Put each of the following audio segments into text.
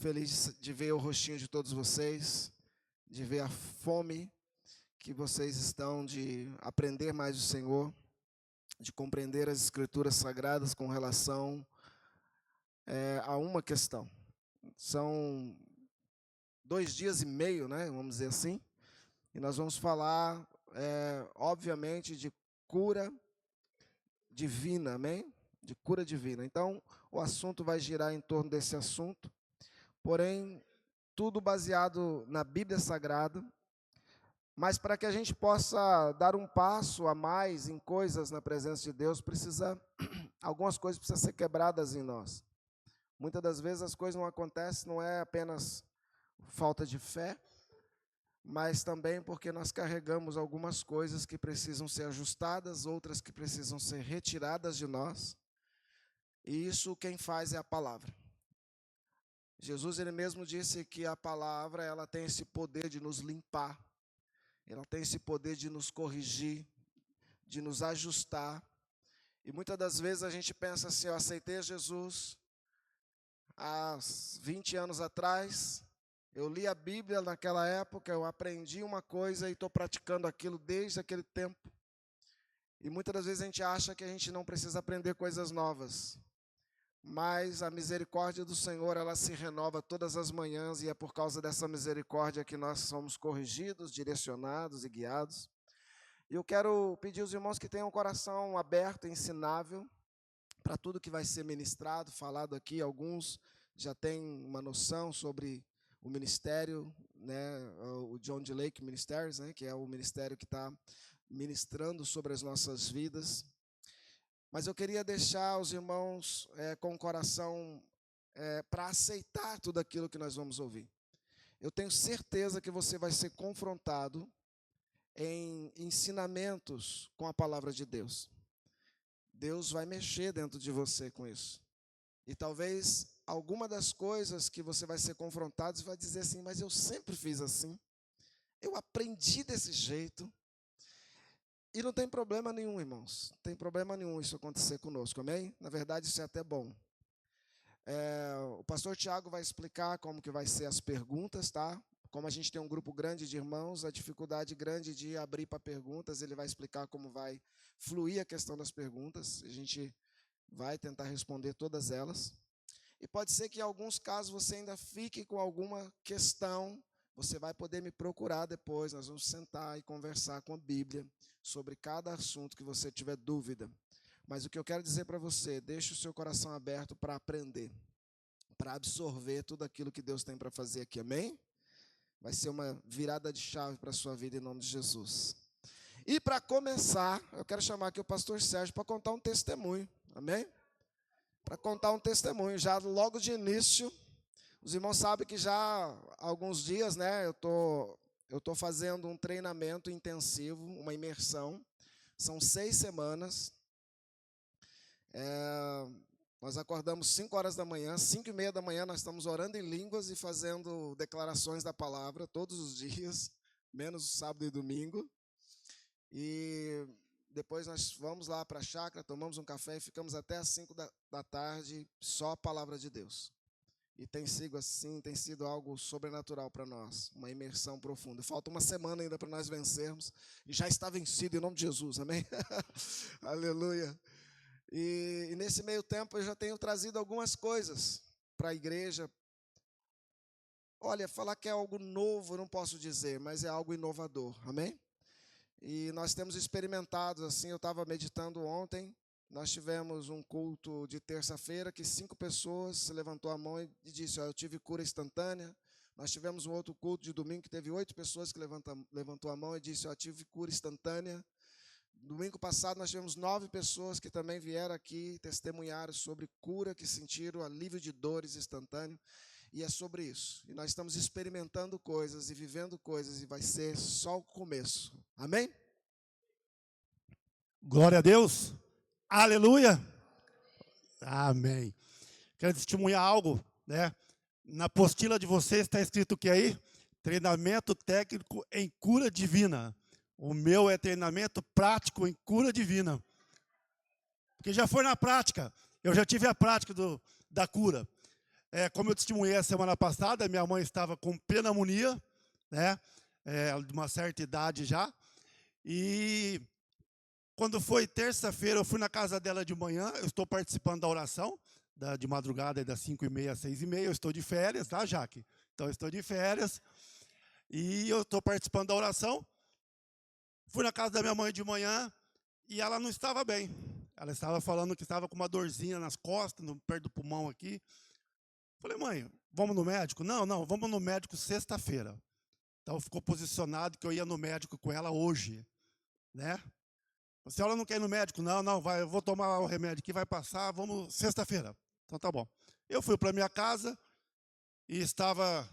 feliz de ver o rostinho de todos vocês, de ver a fome que vocês estão de aprender mais do Senhor, de compreender as Escrituras Sagradas com relação a uma questão. São 2 dias e meio, né, vamos dizer assim, e nós vamos falar, obviamente, de cura divina, amém? De cura divina. Então, o assunto vai girar em torno desse assunto, porém, tudo baseado na Bíblia Sagrada, mas para que a gente possa dar um passo a mais em coisas na presença de Deus, algumas coisas precisam ser quebradas em nós. Muitas das vezes as coisas não acontecem, não é apenas falta de fé, mas também porque nós carregamos algumas coisas que precisam ser ajustadas, outras que precisam ser retiradas de nós, e isso quem faz é a palavra. Jesus, ele mesmo disse que a palavra, ela tem esse poder de nos limpar, ela tem esse poder de nos corrigir, de nos ajustar. E muitas das vezes a gente pensa assim, eu aceitei Jesus há 20 anos atrás, eu li a Bíblia naquela época, eu aprendi uma coisa e estou praticando aquilo desde aquele tempo. E muitas das vezes a gente acha que a gente não precisa aprender coisas novas. Mas a misericórdia do Senhor, ela se renova todas as manhãs, e é por causa dessa misericórdia que nós somos corrigidos, direcionados e guiados. E eu quero pedir aos irmãos que tenham um coração aberto, ensinável, para tudo que vai ser ministrado, falado aqui. Alguns já têm uma noção sobre o ministério, né, o John D. Lake Ministries, né, que é o ministério que está ministrando sobre as nossas vidas. Mas eu queria deixar os irmãos com o coração para aceitar tudo aquilo que nós vamos ouvir. Eu tenho certeza que você vai ser confrontado em ensinamentos com a palavra de Deus. Deus vai mexer dentro de você com isso. E talvez alguma das coisas que você vai ser confrontado, você vai dizer assim, mas eu sempre fiz assim. Eu aprendi desse jeito. E não tem problema nenhum, irmãos. Não tem problema nenhum isso acontecer conosco, amém? Na verdade, isso é até bom. O pastor Tiago vai explicar como que vai ser as perguntas, tá? Como a gente tem um grupo grande de irmãos, a dificuldade grande de abrir para perguntas, ele vai explicar como vai fluir a questão das perguntas. A gente vai tentar responder todas elas. E pode ser que em alguns casos você ainda fique com alguma questão. Você vai poder me procurar depois, nós vamos sentar e conversar com a Bíblia sobre cada assunto que você tiver dúvida. Mas o que eu quero dizer para você, deixe o seu coração aberto para aprender, para absorver tudo aquilo que Deus tem para fazer aqui, amém? Vai ser uma virada de chave para a sua vida em nome de Jesus. E para começar, eu quero chamar aqui o pastor Sérgio para contar um testemunho, amém? Para contar um testemunho, já logo de início. Os irmãos sabem que já há alguns dias, né, eu tô fazendo um treinamento intensivo, uma imersão. São 6 semanas. Nós acordamos 5 horas da manhã, 5:30 da manhã nós estamos orando em línguas e fazendo declarações da palavra todos os dias, menos o sábado e domingo. E depois nós vamos lá para a chácara, tomamos um café e ficamos até às 5 da tarde, só a palavra de Deus. E tem sido assim, tem sido algo sobrenatural para nós, uma imersão profunda. Falta uma semana ainda para nós vencermos, e já está vencido em nome de Jesus, amém? Aleluia. E nesse meio tempo eu já tenho trazido algumas coisas para a igreja. Olha, falar que é algo novo eu não posso dizer, mas é algo inovador, amém? E nós temos experimentado assim, eu estava meditando ontem. Nós tivemos um culto de terça-feira que 5 pessoas se levantou a mão e disse, eu tive cura instantânea. Nós tivemos um outro culto de domingo que teve 8 pessoas que levantou a mão e disse, eu tive cura instantânea. Domingo passado nós tivemos 9 pessoas que também vieram aqui testemunhar sobre cura, que sentiram alívio de dores instantâneo. E é sobre isso. E nós estamos experimentando coisas e vivendo coisas e vai ser só o começo. Amém? Glória a Deus. Aleluia. Amém. Quero testemunhar algo, né? Na apostila de vocês está escrito o que aí? Treinamento técnico em cura divina. O meu é treinamento prático em cura divina. Porque já foi na prática. Eu já tive a prática da cura. Como eu testemunhei a semana passada, minha mãe estava com pneumonia, né? De uma certa idade já. E quando foi terça-feira, eu fui na casa dela de manhã, eu estou participando da oração, de madrugada, das 5h30 às 6h30, eu estou de férias, tá, Jaque? Então, eu estou de férias, e eu estou participando da oração. Fui na casa da minha mãe de manhã, e ela não estava bem. Ela estava falando que estava com uma dorzinha nas costas, perto do pulmão aqui. Falei, mãe, vamos no médico? Não, vamos no médico sexta-feira. Então, ficou posicionado que eu ia no médico com ela hoje, né? A senhora não quer ir no médico? Não, vai, eu vou tomar o remédio aqui, vai passar, vamos sexta-feira. Então tá bom. Eu fui para minha casa e estava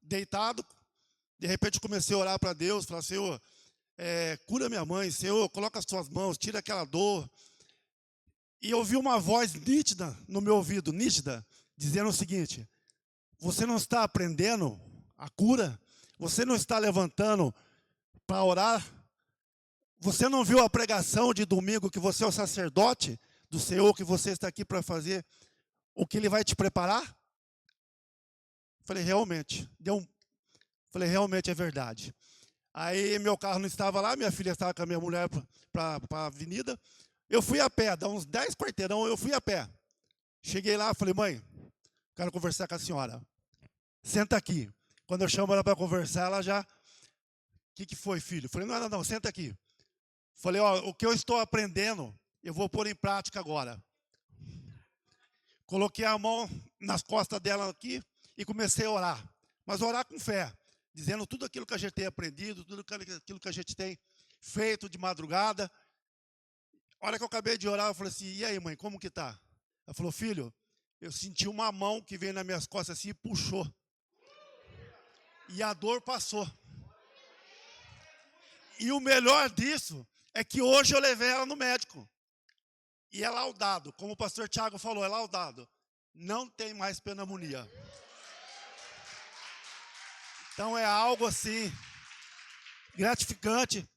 deitado. De repente comecei a orar para Deus, falar, Senhor, cura minha mãe, Senhor, coloca as suas mãos, tira aquela dor. E eu ouvi uma voz nítida no meu ouvido, nítida, dizendo o seguinte: você não está aprendendo a cura? Você não está levantando para orar? Você não viu a pregação de domingo que você é o sacerdote do Senhor, que você está aqui para fazer o que Ele vai te preparar? Falei, realmente. Falei, realmente é verdade. Aí meu carro não estava lá, minha filha estava com a minha mulher para a avenida. Eu fui a pé, dá uns 10 quarteirão, eu fui a pé. Cheguei lá, falei, mãe, quero conversar com a senhora. Senta aqui. Quando eu chamo ela para conversar, ela já... O que foi, filho? Falei, não, senta aqui. Falei, o que eu estou aprendendo, eu vou pôr em prática agora. Coloquei a mão nas costas dela aqui e comecei a orar. Mas orar com fé, dizendo tudo aquilo que a gente tem aprendido, tudo aquilo que a gente tem feito de madrugada. A hora que eu acabei de orar, eu falei assim, e aí, mãe, como que tá? Ela falou, filho, eu senti uma mão que veio nas minhas costas assim e puxou. E a dor passou. E o melhor disso é que hoje eu levei ela no médico. E é laudado, como o pastor Tiago falou, é laudado. Não tem mais pneumonia. Então é algo assim, gratificante.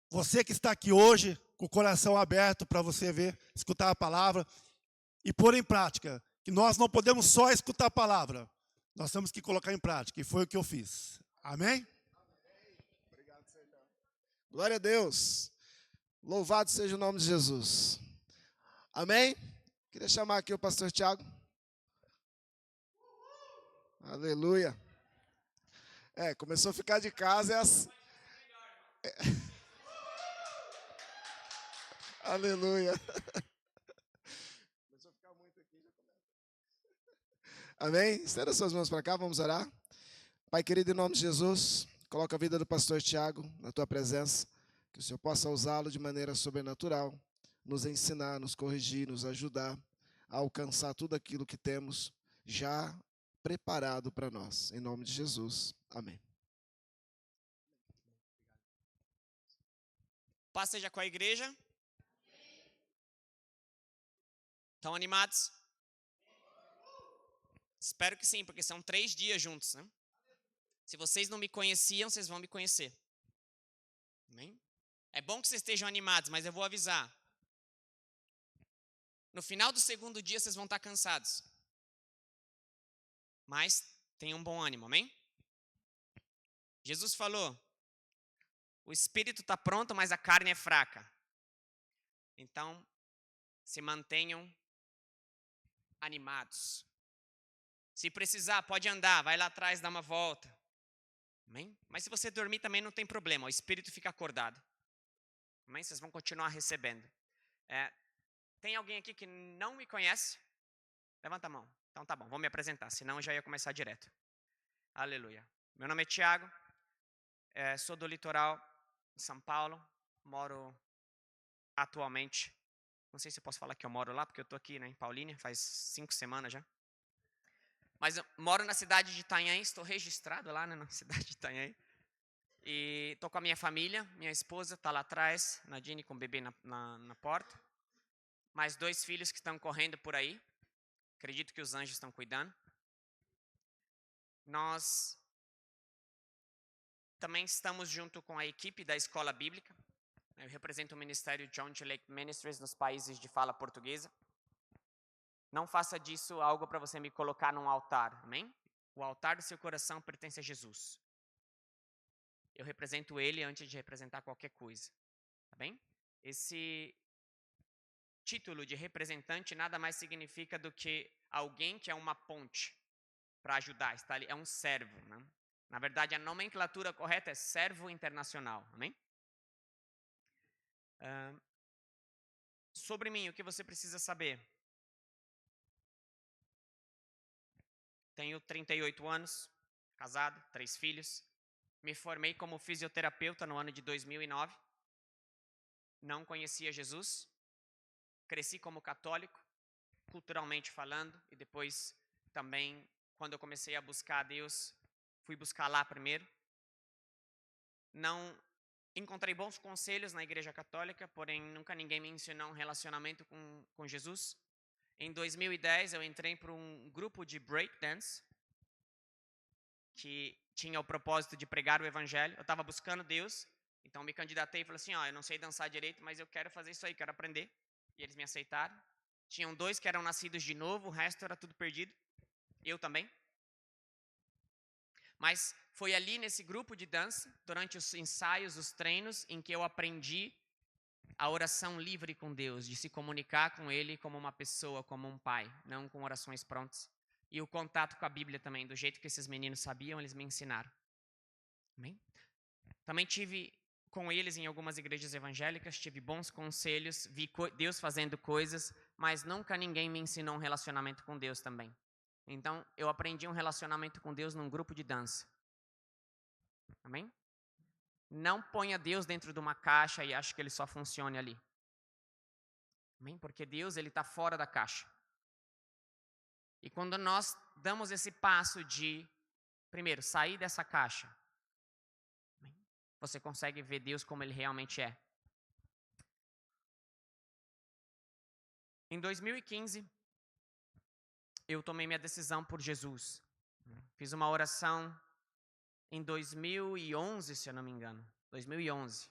Você que está aqui hoje, com o coração aberto para você ver, escutar a palavra e pôr em prática. Que nós não podemos só escutar a palavra, nós temos que colocar em prática. E foi o que eu fiz. Amém? Obrigado, Senhor. Glória a Deus. Louvado seja o nome de Jesus. Amém? Queria chamar aqui o pastor Tiago. Aleluia. Começou a ficar de casa. Aleluia. Começou a ficar muito aqui, já começa. Amém? Estenda suas mãos para cá, vamos orar. Pai querido, em nome de Jesus, coloca a vida do pastor Tiago na tua presença, que o Senhor possa usá-lo de maneira sobrenatural, nos ensinar, nos corrigir, nos ajudar a alcançar tudo aquilo que temos já preparado para nós. Em nome de Jesus. Amém. Paz seja com a igreja. Estão animados? Espero que sim, porque são 3 dias juntos, né? Se vocês não me conheciam, vocês vão me conhecer. Amém? É bom que vocês estejam animados, mas eu vou avisar. No final do segundo dia, vocês vão estar cansados. Mas tenham um bom ânimo, amém? Jesus falou, o espírito está pronto, mas a carne é fraca. Então, se mantenham animados. Se precisar, pode andar, vai lá atrás, dá uma volta. Amém? Mas se você dormir também não tem problema, o espírito fica acordado. Amém? Vocês vão continuar recebendo. Tem alguém aqui que não me conhece? Levanta a mão. Então tá bom, vou me apresentar, senão eu já ia começar direto. Aleluia. Meu nome é Tiago, sou do litoral de São Paulo, moro atualmente, não sei se eu posso falar que eu moro lá, porque eu estou aqui, né, em Paulínia, faz 5 semanas já. Mas eu moro na cidade de Itanhaém, estou registrado lá, né, na cidade de Itanhaém. E estou com a minha família, minha esposa está lá atrás, Nadine com o bebê na porta. Mais 2 filhos que estão correndo por aí. Acredito que os anjos estão cuidando. Nós também estamos junto com a equipe da escola bíblica. Eu represento o ministério John G. Lake Ministries nos países de fala portuguesa. Não faça disso algo para você me colocar num altar, amém? O altar do seu coração pertence a Jesus. Eu represento Ele antes de representar qualquer coisa, tá bem? Esse título de representante nada mais significa do que alguém que é uma ponte para ajudar, está ali, é um servo, né? Na verdade, a nomenclatura correta é servo internacional, amém? Sobre mim, o que você precisa saber? Tenho 38 anos, casado, 3 filhos. Me formei como fisioterapeuta no ano de 2009. Não conhecia Jesus. Cresci como católico, culturalmente falando, e depois também, quando eu comecei a buscar a Deus, fui buscar lá primeiro. Não encontrei bons conselhos na igreja católica, porém nunca ninguém me ensinou um relacionamento com Jesus. Em 2010 eu entrei para um grupo de breakdance, que tinha o propósito de pregar o evangelho. Eu estava buscando Deus, então me candidatei e falei assim, eu não sei dançar direito, mas eu quero fazer isso aí, quero aprender. E eles me aceitaram. Tinham 2 que eram nascidos de novo, o resto era tudo perdido. Eu também. Mas foi ali nesse grupo de dança, durante os ensaios, os treinos, em que eu aprendi a oração livre com Deus, de se comunicar com Ele como uma pessoa, como um pai, não com orações prontas. E o contato com a Bíblia também, do jeito que esses meninos sabiam, eles me ensinaram. Amém? Também tive com eles em algumas igrejas evangélicas, tive bons conselhos, vi Deus fazendo coisas, mas nunca ninguém me ensinou um relacionamento com Deus também. Então, eu aprendi um relacionamento com Deus num grupo de dança. Amém? Não ponha Deus dentro de uma caixa e ache que Ele só funcione ali. Amém? Porque Deus, Ele está fora da caixa. E quando nós damos esse passo de, primeiro, sair dessa caixa, você consegue ver Deus como Ele realmente é. Em 2015, eu tomei minha decisão por Jesus. Fiz uma oração em 2011, se eu não me engano. 2011.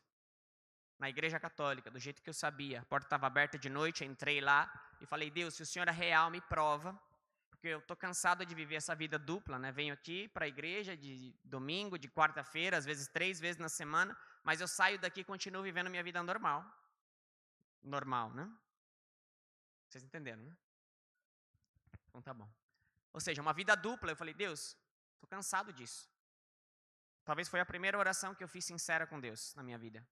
Na igreja católica, do jeito que eu sabia. A porta estava aberta de noite, entrei lá e falei, Deus, se o Senhor é real, me prova. Porque eu estou cansado de viver essa vida dupla, né? Venho aqui para a igreja de domingo, de quarta-feira, às vezes 3 vezes na semana, mas eu saio daqui e continuo vivendo minha vida normal. Normal, né? Vocês entenderam, né? Então tá bom. Ou seja, uma vida dupla. Eu falei, Deus, estou cansado disso. Talvez foi a primeira oração que eu fiz sincera com Deus na minha vida.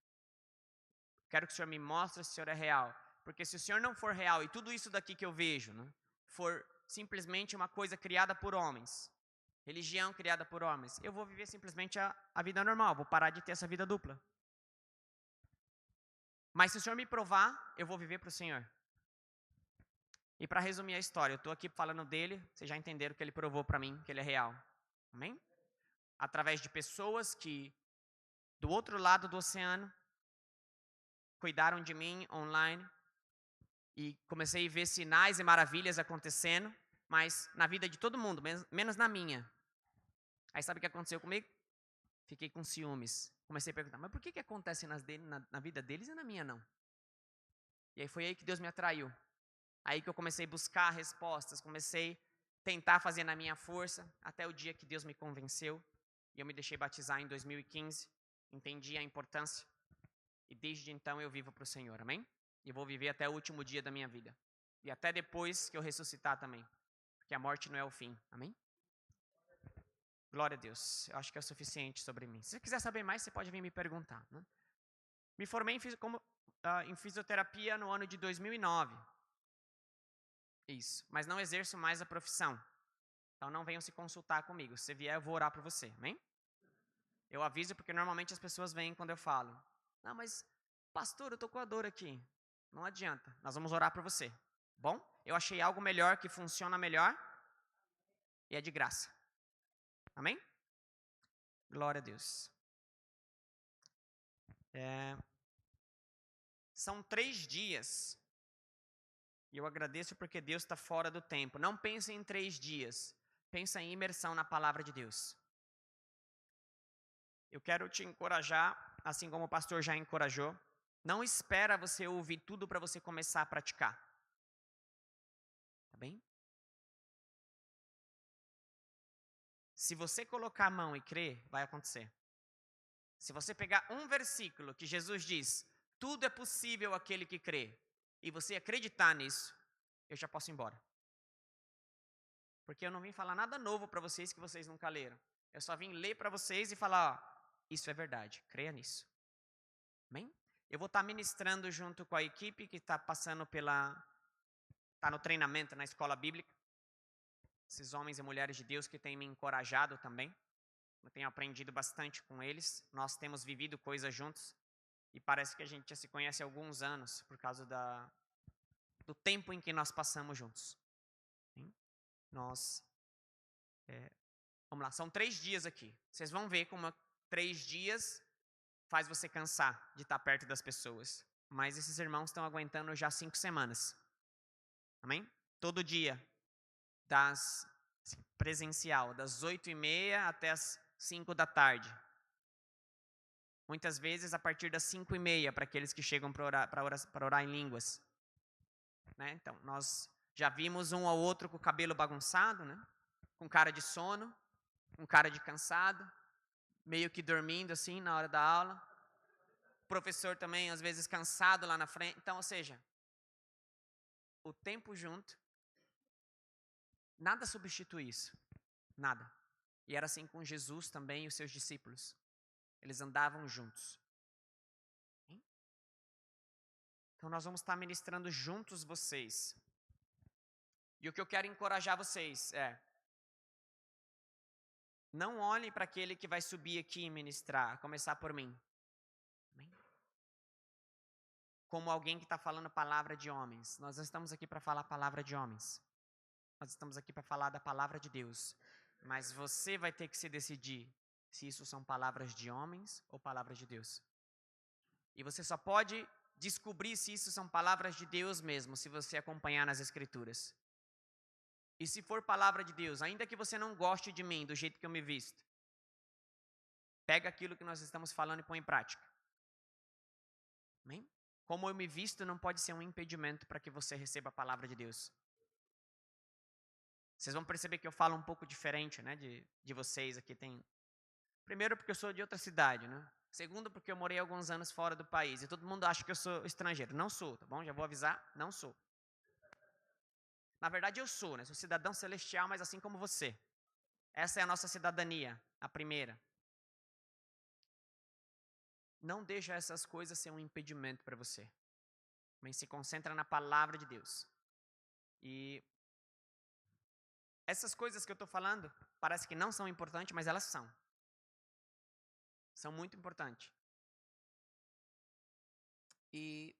Quero que o Senhor me mostre se o Senhor é real. Porque se o Senhor não for real e tudo isso daqui que eu vejo, né, for simplesmente uma coisa criada por homens, religião criada por homens, eu vou viver simplesmente a vida normal, vou parar de ter essa vida dupla. Mas se o Senhor me provar, eu vou viver para o Senhor. E para resumir a história, eu estou aqui falando dele, vocês já entenderam que ele provou para mim que ele é real. Amém? Através de pessoas que, do outro lado do oceano, cuidaram de mim online, e comecei a ver sinais e maravilhas acontecendo, mas na vida de todo mundo, menos na minha. Aí sabe o que aconteceu comigo? Fiquei com ciúmes. Comecei a perguntar, mas por que acontece na vida deles e na minha não? E aí foi aí que Deus me atraiu. Aí que eu comecei a buscar respostas, comecei a tentar fazer na minha força, até o dia que Deus me convenceu. E eu me deixei batizar em 2015, entendi a importância. E desde então eu vivo para o Senhor, amém? E vou viver até o último dia da minha vida. E até depois que eu ressuscitar também. Porque a morte não é o fim, amém? Glória a Deus. Eu acho que é o suficiente sobre mim. Se você quiser saber mais, você pode vir me perguntar, né? Me formei em fisioterapia no ano de 2009. Isso. Mas não exerço mais a profissão. Então não venham se consultar comigo. Se você vier, eu vou orar por você, amém? Eu aviso porque normalmente as pessoas vêm quando eu falo. Não, mas pastor, eu estou com a dor aqui. Não adianta, nós vamos orar por você. Bom, eu achei algo melhor, que funciona melhor, e é de graça. Amém? Glória a Deus. São 3 dias, e eu agradeço porque Deus está fora do tempo. Não pense em 3 dias, pensa em imersão na palavra de Deus. Eu quero te encorajar, assim como o pastor já encorajou. Não espera você ouvir tudo para você começar a praticar. Tá bem? Se você colocar a mão e crer, vai acontecer. Se você pegar um versículo que Jesus diz, tudo é possível aquele que crê, e você acreditar nisso, eu já posso ir embora. Porque eu não vim falar nada novo para vocês que vocês nunca leram. Eu só vim ler para vocês e falar, ó, isso é verdade, creia nisso. Amém? Eu vou estar ministrando junto com a equipe que está passando está no treinamento na escola bíblica. Esses homens e mulheres de Deus que têm me encorajado também. Eu tenho aprendido bastante com eles. Nós temos vivido coisas juntos. E parece que a gente já se conhece há alguns anos por causa do tempo em que nós passamos juntos. Sim? Vamos lá, são 3 dias aqui. Vocês vão ver como 3 dias faz você cansar de estar perto das pessoas. Mas esses irmãos estão aguentando já 5 semanas. Amém? Todo dia, presencial, das 8h30 até as 5 da tarde. Muitas vezes a partir das 5h30 para aqueles que chegam para orar em línguas. Né? Então, nós já vimos um ou outro com o cabelo bagunçado, né? Com cara de sono, com cara de cansado, meio que dormindo assim na hora da aula. O professor também, às vezes, cansado lá na frente. Então, ou seja, o tempo junto, nada substitui isso. Nada. E era assim com Jesus também e os seus discípulos. Eles andavam juntos. Então, nós vamos estar ministrando juntos vocês. E o que eu quero encorajar vocês é: não olhem para aquele que vai subir aqui e ministrar, a começar por mim. Amém? Como alguém que está falando palavra de homens. Nós não estamos aqui para falar palavra de homens. Nós estamos aqui para falar da palavra de Deus. Mas você vai ter que se decidir se isso são palavras de homens ou palavras de Deus. E você só pode descobrir se isso são palavras de Deus mesmo, se você acompanhar nas Escrituras. E se for palavra de Deus, ainda que você não goste de mim, do jeito que eu me visto, pega aquilo que nós estamos falando e põe em prática. Amém? Como eu me visto não pode ser um impedimento para que você receba a palavra de Deus. Vocês vão perceber que eu falo um pouco diferente, né, de vocês aqui. Primeiro porque eu sou de outra cidade, né? Segundo porque eu morei alguns anos fora do país. E todo mundo acha que eu sou estrangeiro. Não sou, tá bom? Já vou avisar, não sou. Na verdade eu sou, né? Sou cidadão celestial, mas assim como você. Essa é a nossa cidadania, a primeira. Não deixa essas coisas ser um impedimento para você. Mas se concentra na palavra de Deus. E essas coisas que eu estou falando, parece que não são importantes, mas elas são. São muito importantes. E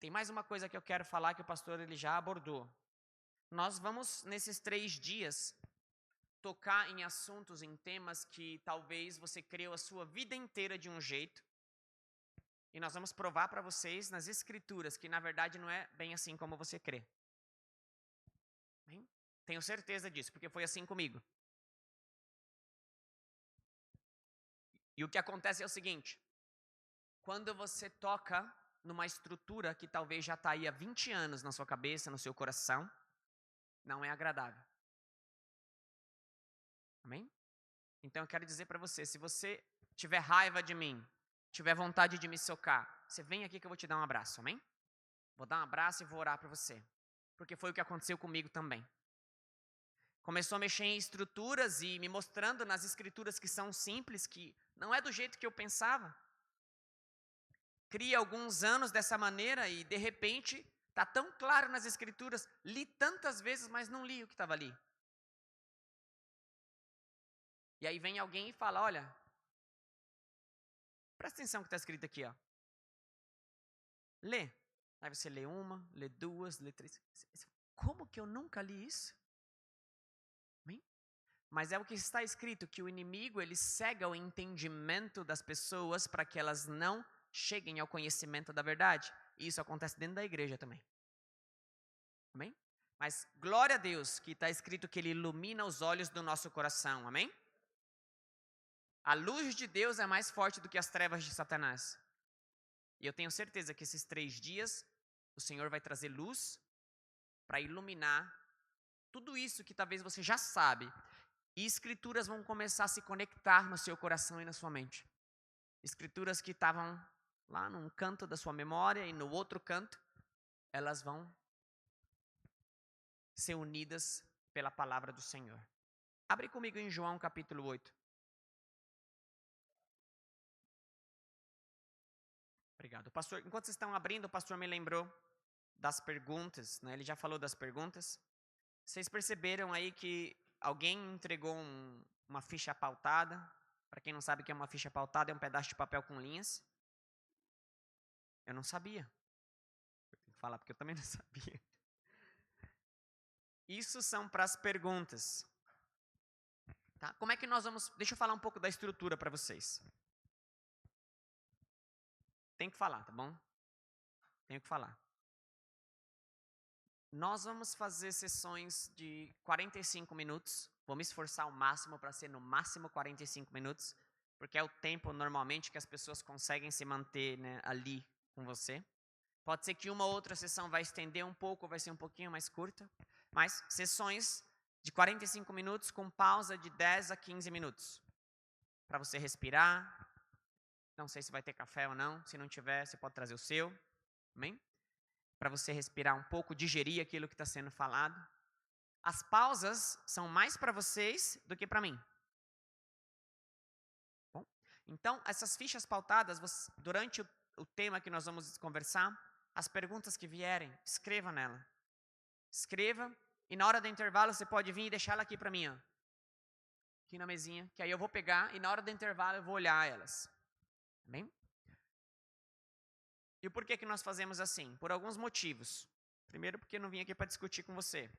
tem mais uma coisa que eu quero falar que o pastor ele já abordou. Nós vamos, nesses 3 dias, tocar em assuntos, em temas que talvez você criou a sua vida inteira de um jeito. E nós vamos provar para vocês nas Escrituras que na verdade não é bem assim como você crê. Bem? Tenho certeza disso, porque foi assim comigo. E o que acontece é o seguinte: quando você toca numa estrutura que talvez já está aí há 20 anos na sua cabeça, no seu coração, não é agradável. Amém? Então eu quero dizer para você, se você tiver raiva de mim, tiver vontade de me socar, você vem aqui que eu vou te dar um abraço, amém? Vou dar um abraço e vou orar para você. Porque foi o que aconteceu comigo também. Começou a mexer em estruturas e me mostrando nas escrituras que são simples, que não é do jeito que eu pensava. Cria alguns anos dessa maneira e de repente está tão claro nas escrituras, li tantas vezes, mas não li o que estava ali. E aí vem alguém e fala, olha, presta atenção no que está escrito aqui, ó. Lê. Aí você lê uma, lê duas, lê três. Como que eu nunca li isso? Amém? Mas é o que está escrito, que o inimigo ele cega o entendimento das pessoas para que elas não cheguem ao conhecimento da verdade. E isso acontece dentro da igreja também. Amém? Mas glória a Deus que está escrito que ele ilumina os olhos do nosso coração. Amém? A luz de Deus é mais forte do que as trevas de Satanás. E eu tenho certeza que esses 3 dias o Senhor vai trazer luz para iluminar tudo isso que talvez você já sabe. E escrituras vão começar a se conectar no seu coração e na sua mente. Escrituras que estavam lá num canto da sua memória e no outro canto, elas vão ser unidas pela palavra do Senhor. Abre comigo em João capítulo 8. Obrigado. Pastor, enquanto vocês estão abrindo, o pastor me lembrou das perguntas, né? Ele já falou das perguntas. Vocês perceberam aí que alguém entregou uma ficha pautada? Para quem não sabe o que é uma ficha pautada, é um pedaço de papel com linhas. Eu não sabia. Eu tenho que falar porque eu também não sabia. Isso são para as perguntas. Tá? Como é que nós vamos... Deixa eu falar um pouco da estrutura para vocês. Tem que falar, tá bom? Tenho que falar. Nós vamos fazer sessões de 45 minutos. Vou me esforçar ao máximo para ser no máximo 45 minutos, porque é o tempo normalmente que as pessoas conseguem se manter, né, ali com você. Pode ser que uma ou outra sessão vai estender um pouco, vai ser um pouquinho mais curta, mas sessões de 45 minutos com pausa de 10 a 15 minutos. Para você respirar. Não sei se vai ter café ou não. Se não tiver, você pode trazer o seu. Amém? Para você respirar um pouco, digerir aquilo que está sendo falado. As pausas são mais para vocês do que para mim. Bom, então, essas fichas pautadas, durante o tema que nós vamos conversar, as perguntas que vierem, escreva nela. Escreva, e na hora do intervalo você pode vir e deixar ela aqui para mim, ó. Aqui na mesinha, que aí eu vou pegar e na hora do intervalo eu vou olhar elas. Amém? E por que nós fazemos assim? Por alguns motivos. Primeiro, porque eu não vim aqui para discutir com você.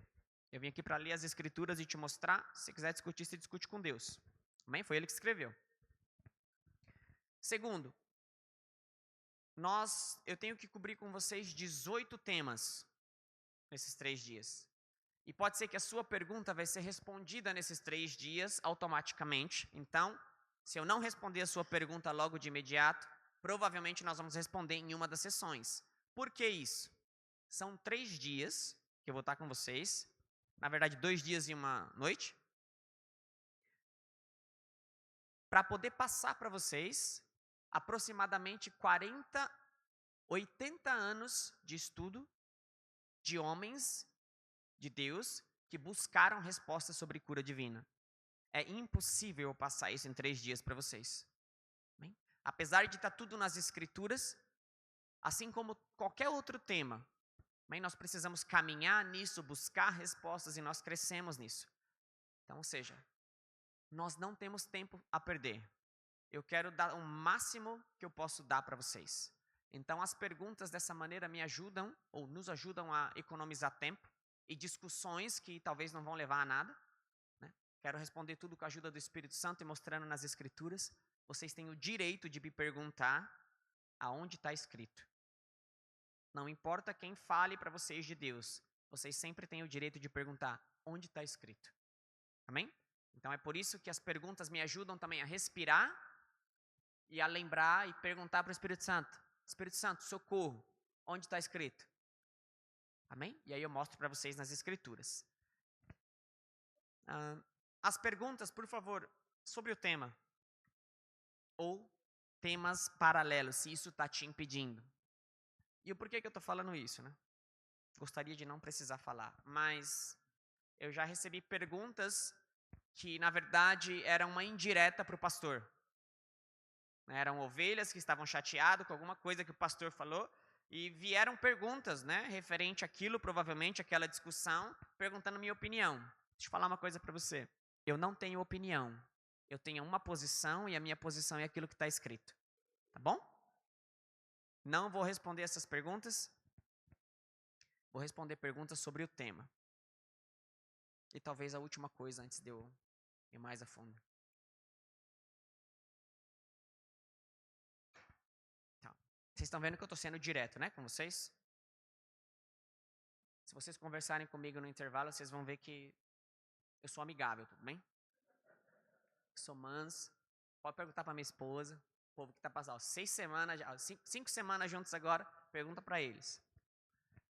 Eu vim aqui para ler as escrituras e te mostrar. Se você quiser discutir, você discute com Deus. Amém? Foi Ele que escreveu. Segundo, eu tenho que cobrir com vocês 18 temas nesses 3 dias. E pode ser que a sua pergunta vai ser respondida nesses 3 dias automaticamente. Então, se eu não responder a sua pergunta logo de imediato, provavelmente nós vamos responder em uma das sessões. Por que isso? São 3 dias que eu vou estar com vocês. Na verdade, 2 dias e uma noite. Para poder passar para vocês aproximadamente 80 anos de estudo de homens de Deus que buscaram respostas sobre cura divina. É impossível eu passar isso em 3 dias para vocês. Bem? Apesar de estar tudo nas escrituras, assim como qualquer outro tema, bem, nós precisamos caminhar nisso, buscar respostas e nós crescemos nisso. Então, ou seja, nós não temos tempo a perder. Eu quero dar o máximo que eu posso dar para vocês. Então, as perguntas dessa maneira me ajudam ou nos ajudam a economizar tempo e discussões que talvez não vão levar a nada. Né? Quero responder tudo com a ajuda do Espírito Santo e mostrando nas Escrituras. Vocês têm o direito de me perguntar aonde está escrito. Não importa quem fale para vocês de Deus, vocês sempre têm o direito de perguntar onde está escrito. Amém? Então é por isso que as perguntas me ajudam também a respirar e a lembrar e perguntar para o Espírito Santo. Espírito Santo, socorro, onde está escrito? Amém? E aí eu mostro para vocês nas escrituras. As perguntas, por favor, sobre o tema. Ou temas paralelos, se isso está te impedindo. E o porquê que eu estou falando isso, né? Gostaria de não precisar falar, mas eu já recebi perguntas que, na verdade, eram uma indireta para o pastor. Eram ovelhas que estavam chateadas com alguma coisa que o pastor falou e vieram perguntas, né, referente àquilo, provavelmente, aquela discussão, perguntando minha opinião. Deixa eu falar uma coisa para você. Eu não tenho opinião. Eu tenho uma posição e a minha posição é aquilo que está escrito. Tá bom? Não vou responder essas perguntas. Vou responder perguntas sobre o tema. E talvez a última coisa antes de eu ir mais a fundo. Tá. Vocês estão vendo que eu estou sendo direto, né, com vocês? Se vocês conversarem comigo no intervalo, vocês vão ver que eu sou amigável, tudo bem? Sou manso. Pode perguntar para minha esposa. O povo que está passando 6 semanas, 5 semanas juntos agora, pergunta para eles.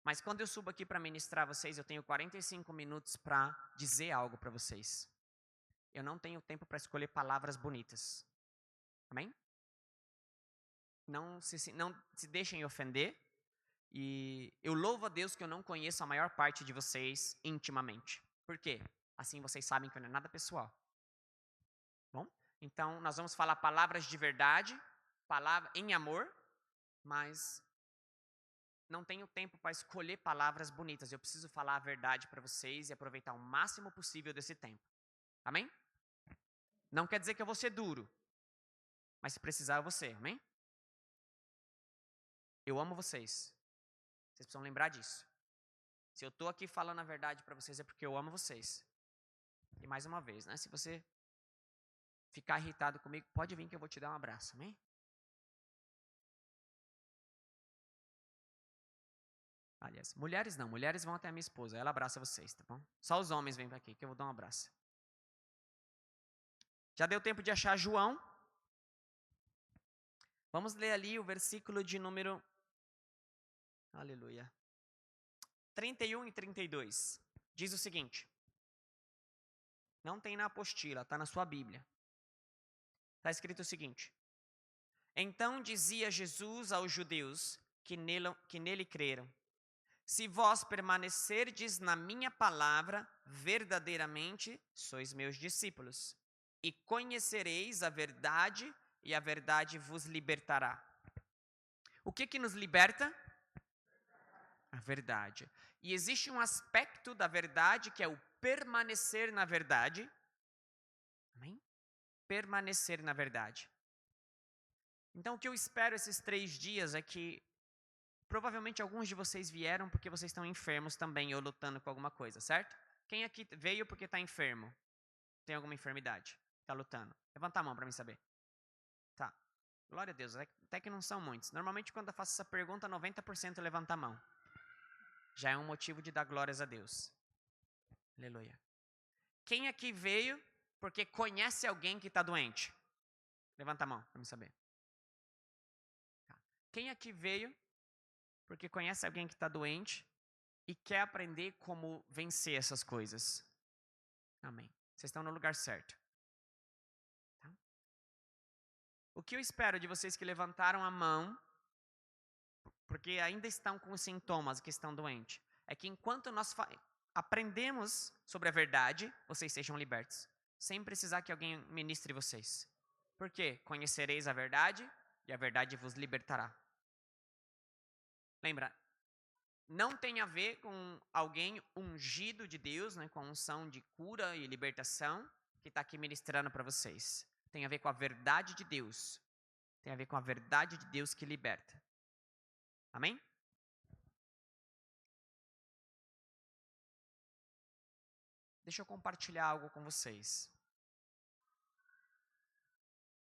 Mas quando eu subo aqui para ministrar vocês, eu tenho 45 minutos para dizer algo para vocês. Eu não tenho tempo para escolher palavras bonitas. Amém? Não se deixem ofender. E eu louvo a Deus que eu não conheço a maior parte de vocês intimamente. Por quê? Assim vocês sabem que não é nada pessoal. Bom? Então, nós vamos falar palavras de verdade, palavra em amor, mas não tenho tempo para escolher palavras bonitas. Eu preciso falar a verdade para vocês e aproveitar o máximo possível desse tempo. Amém? Não quer dizer que eu vou ser duro, mas se precisar eu vou ser. Amém? Eu amo vocês. Vocês precisam lembrar disso. Se eu estou aqui falando a verdade para vocês é porque eu amo vocês. E mais uma vez, né? Se você ficar irritado comigo, pode vir que eu vou te dar um abraço. Amém? Aliás, mulheres não. Mulheres vão até a minha esposa. Ela abraça vocês, tá bom? Só os homens vêm para aqui que eu vou dar um abraço. Já deu tempo de achar João? Vamos ler ali o versículo de número... Aleluia. 31 e 32. Diz o seguinte. Não tem na apostila, está na sua Bíblia. Está escrito o seguinte. Então dizia Jesus aos judeus que nele creram. Se vós permanecerdes na minha palavra, verdadeiramente sois meus discípulos. E conhecereis a verdade, e a verdade vos libertará. O que nos liberta? A verdade. E existe um aspecto da verdade que é o permanecer na verdade. Amém? Permanecer na verdade. Então, o que eu espero esses 3 dias é que provavelmente alguns de vocês vieram porque vocês estão enfermos também ou lutando com alguma coisa, certo? Quem aqui veio porque está enfermo? Tem alguma enfermidade? Está lutando? Levanta a mão para mim saber. Tá. Glória a Deus. Até que não são muitos. Normalmente quando eu faço essa pergunta, 90% levanta a mão. Já é um motivo de dar glórias a Deus. Aleluia. Quem aqui veio porque conhece alguém que está doente? Levanta a mão para me saber. Tá. Quem aqui veio porque conhece alguém que está doente e quer aprender como vencer essas coisas? Amém. Vocês estão no lugar certo. Tá? O que eu espero de vocês que levantaram a mão, porque ainda estão com sintomas que estão doentes, é que enquanto nós aprendemos sobre a verdade, vocês sejam libertos, sem precisar que alguém ministre vocês. Por quê? Conhecereis a verdade e a verdade vos libertará. Lembra, não tem a ver com alguém ungido de Deus, né, com a unção de cura e libertação, que está aqui ministrando para vocês. Tem a ver com a verdade de Deus. Tem a ver com a verdade de Deus que liberta. Amém? Deixa eu compartilhar algo com vocês.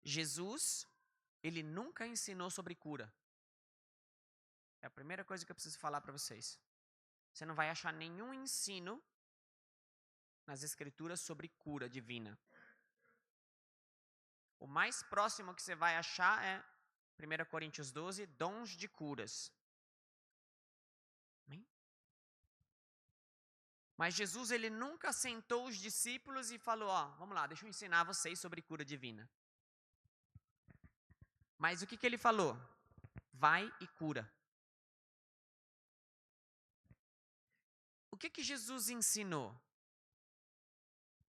Jesus, ele nunca ensinou sobre cura. É a primeira coisa que eu preciso falar para vocês. Você não vai achar nenhum ensino nas escrituras sobre cura divina. O mais próximo que você vai achar é 1 Coríntios 12, dons de curas. Amém? Mas Jesus, ele nunca sentou os discípulos e falou, vamos lá, deixa eu ensinar vocês sobre cura divina. Mas o que ele falou? Vai e cura. O que Jesus ensinou?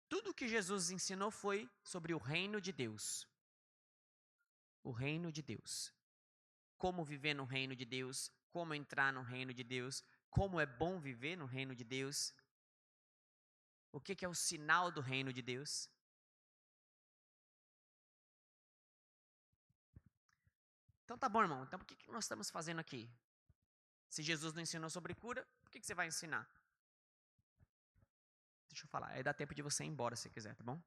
Tudo que Jesus ensinou foi sobre o reino de Deus. O reino de Deus. Como viver no reino de Deus, como entrar no reino de Deus, como é bom viver no reino de Deus. O que é o sinal do reino de Deus? Então tá bom, irmão. Então por que nós estamos fazendo aqui? Se Jesus não ensinou sobre cura, por que você vai ensinar? Deixa eu falar, aí dá tempo de você ir embora se quiser, tá bom?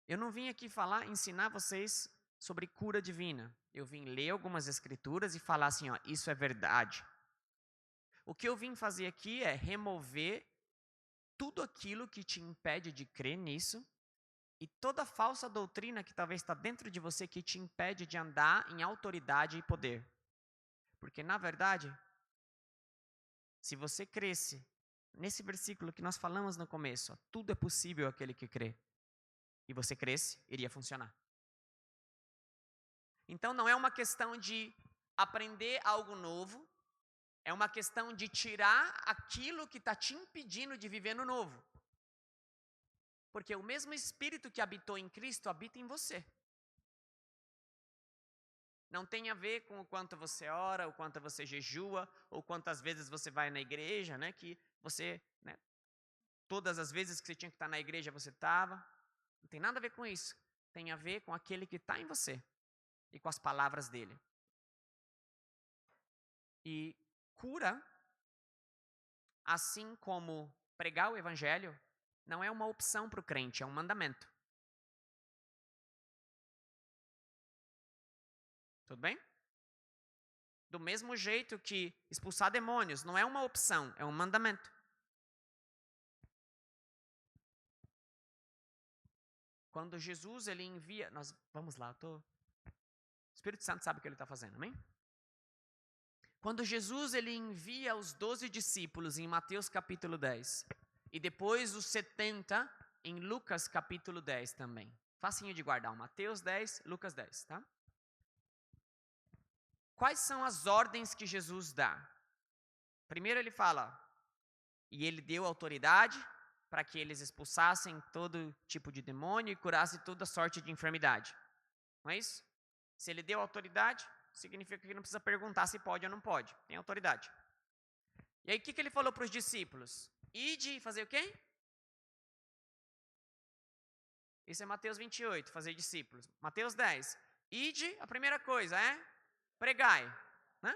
Eu não vim aqui ensinar vocês sobre cura divina. Eu vim ler algumas escrituras e falar assim, isso é verdade. O que eu vim fazer aqui é remover tudo aquilo que te impede de crer nisso e toda falsa doutrina que talvez está dentro de você que te impede de andar em autoridade e poder. Porque, na verdade, Se você cresce nesse versículo que nós falamos no começo, ó, tudo é possível aquele que crê. E você cresce, iria funcionar. Então não é uma questão de aprender algo novo, é uma questão de tirar aquilo que está te impedindo de viver no novo. Porque o mesmo Espírito que habitou em Cristo habita em você. Não tem a ver com o quanto você ora, o quanto você jejua, ou quantas vezes você vai na igreja, né? Que você, né, todas as vezes que você tinha que estar na igreja você estava. Não tem nada a ver com isso. Tem a ver com aquele que está em você e com as palavras dele. E cura, assim como pregar o evangelho, não é uma opção para o crente, é um mandamento. Tudo bem? Do mesmo jeito que expulsar demônios não é uma opção, é um mandamento. Quando Jesus ele envia, vamos lá, o Espírito Santo sabe o que ele está fazendo, amém? Quando Jesus ele envia os 12 discípulos em Mateus capítulo 10 e depois os 70 em Lucas capítulo 10 também. Facinho de guardar, Mateus 10, Lucas 10, tá? Quais são as ordens que Jesus dá? Primeiro ele fala, e ele deu autoridade para que eles expulsassem todo tipo de demônio e curassem toda sorte de enfermidade. Não é isso? Se ele deu autoridade, significa que não precisa perguntar se pode ou não pode. Tem autoridade. E aí o que ele falou para os discípulos? Ide e fazer o quê? Isso é Mateus 28, fazer discípulos. Mateus 10. Ide, a primeira coisa é pregai. Né?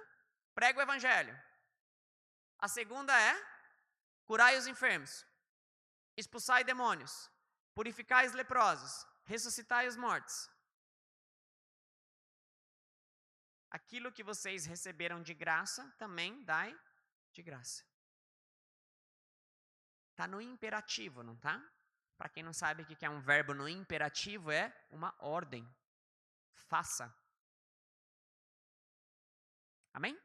Prega o evangelho. A segunda é curai os enfermos. Expulsai demônios. Purificai os leprosos. Ressuscitai os mortos. Aquilo que vocês receberam de graça, também dai de graça. Está no imperativo, não tá? Para quem não sabe o que é um verbo no imperativo, é uma ordem. Faça. Amém?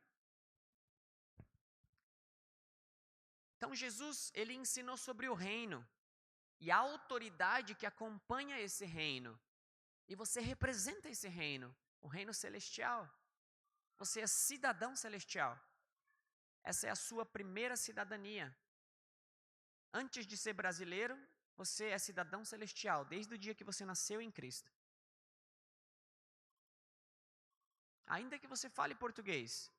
Então Jesus, ele ensinou sobre o reino e a autoridade que acompanha esse reino. E você representa esse reino, o reino celestial. Você é cidadão celestial. Essa é a sua primeira cidadania. Antes de ser brasileiro, você é cidadão celestial, desde o dia que você nasceu em Cristo. Ainda que você fale português,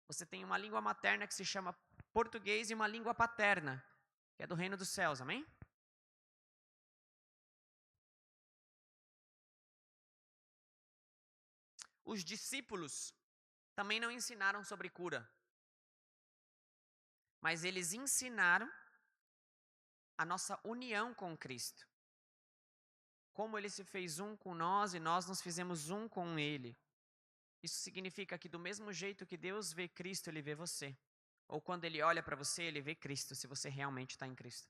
você tem uma língua materna que se chama português e uma língua paterna, que é do reino dos céus, amém? Os discípulos também não ensinaram sobre cura, mas eles ensinaram a nossa união com Cristo. Como ele se fez um com nós e nós nos fizemos um com ele. Isso significa que do mesmo jeito que Deus vê Cristo, ele vê você. Ou quando ele olha para você, ele vê Cristo, se você realmente está em Cristo.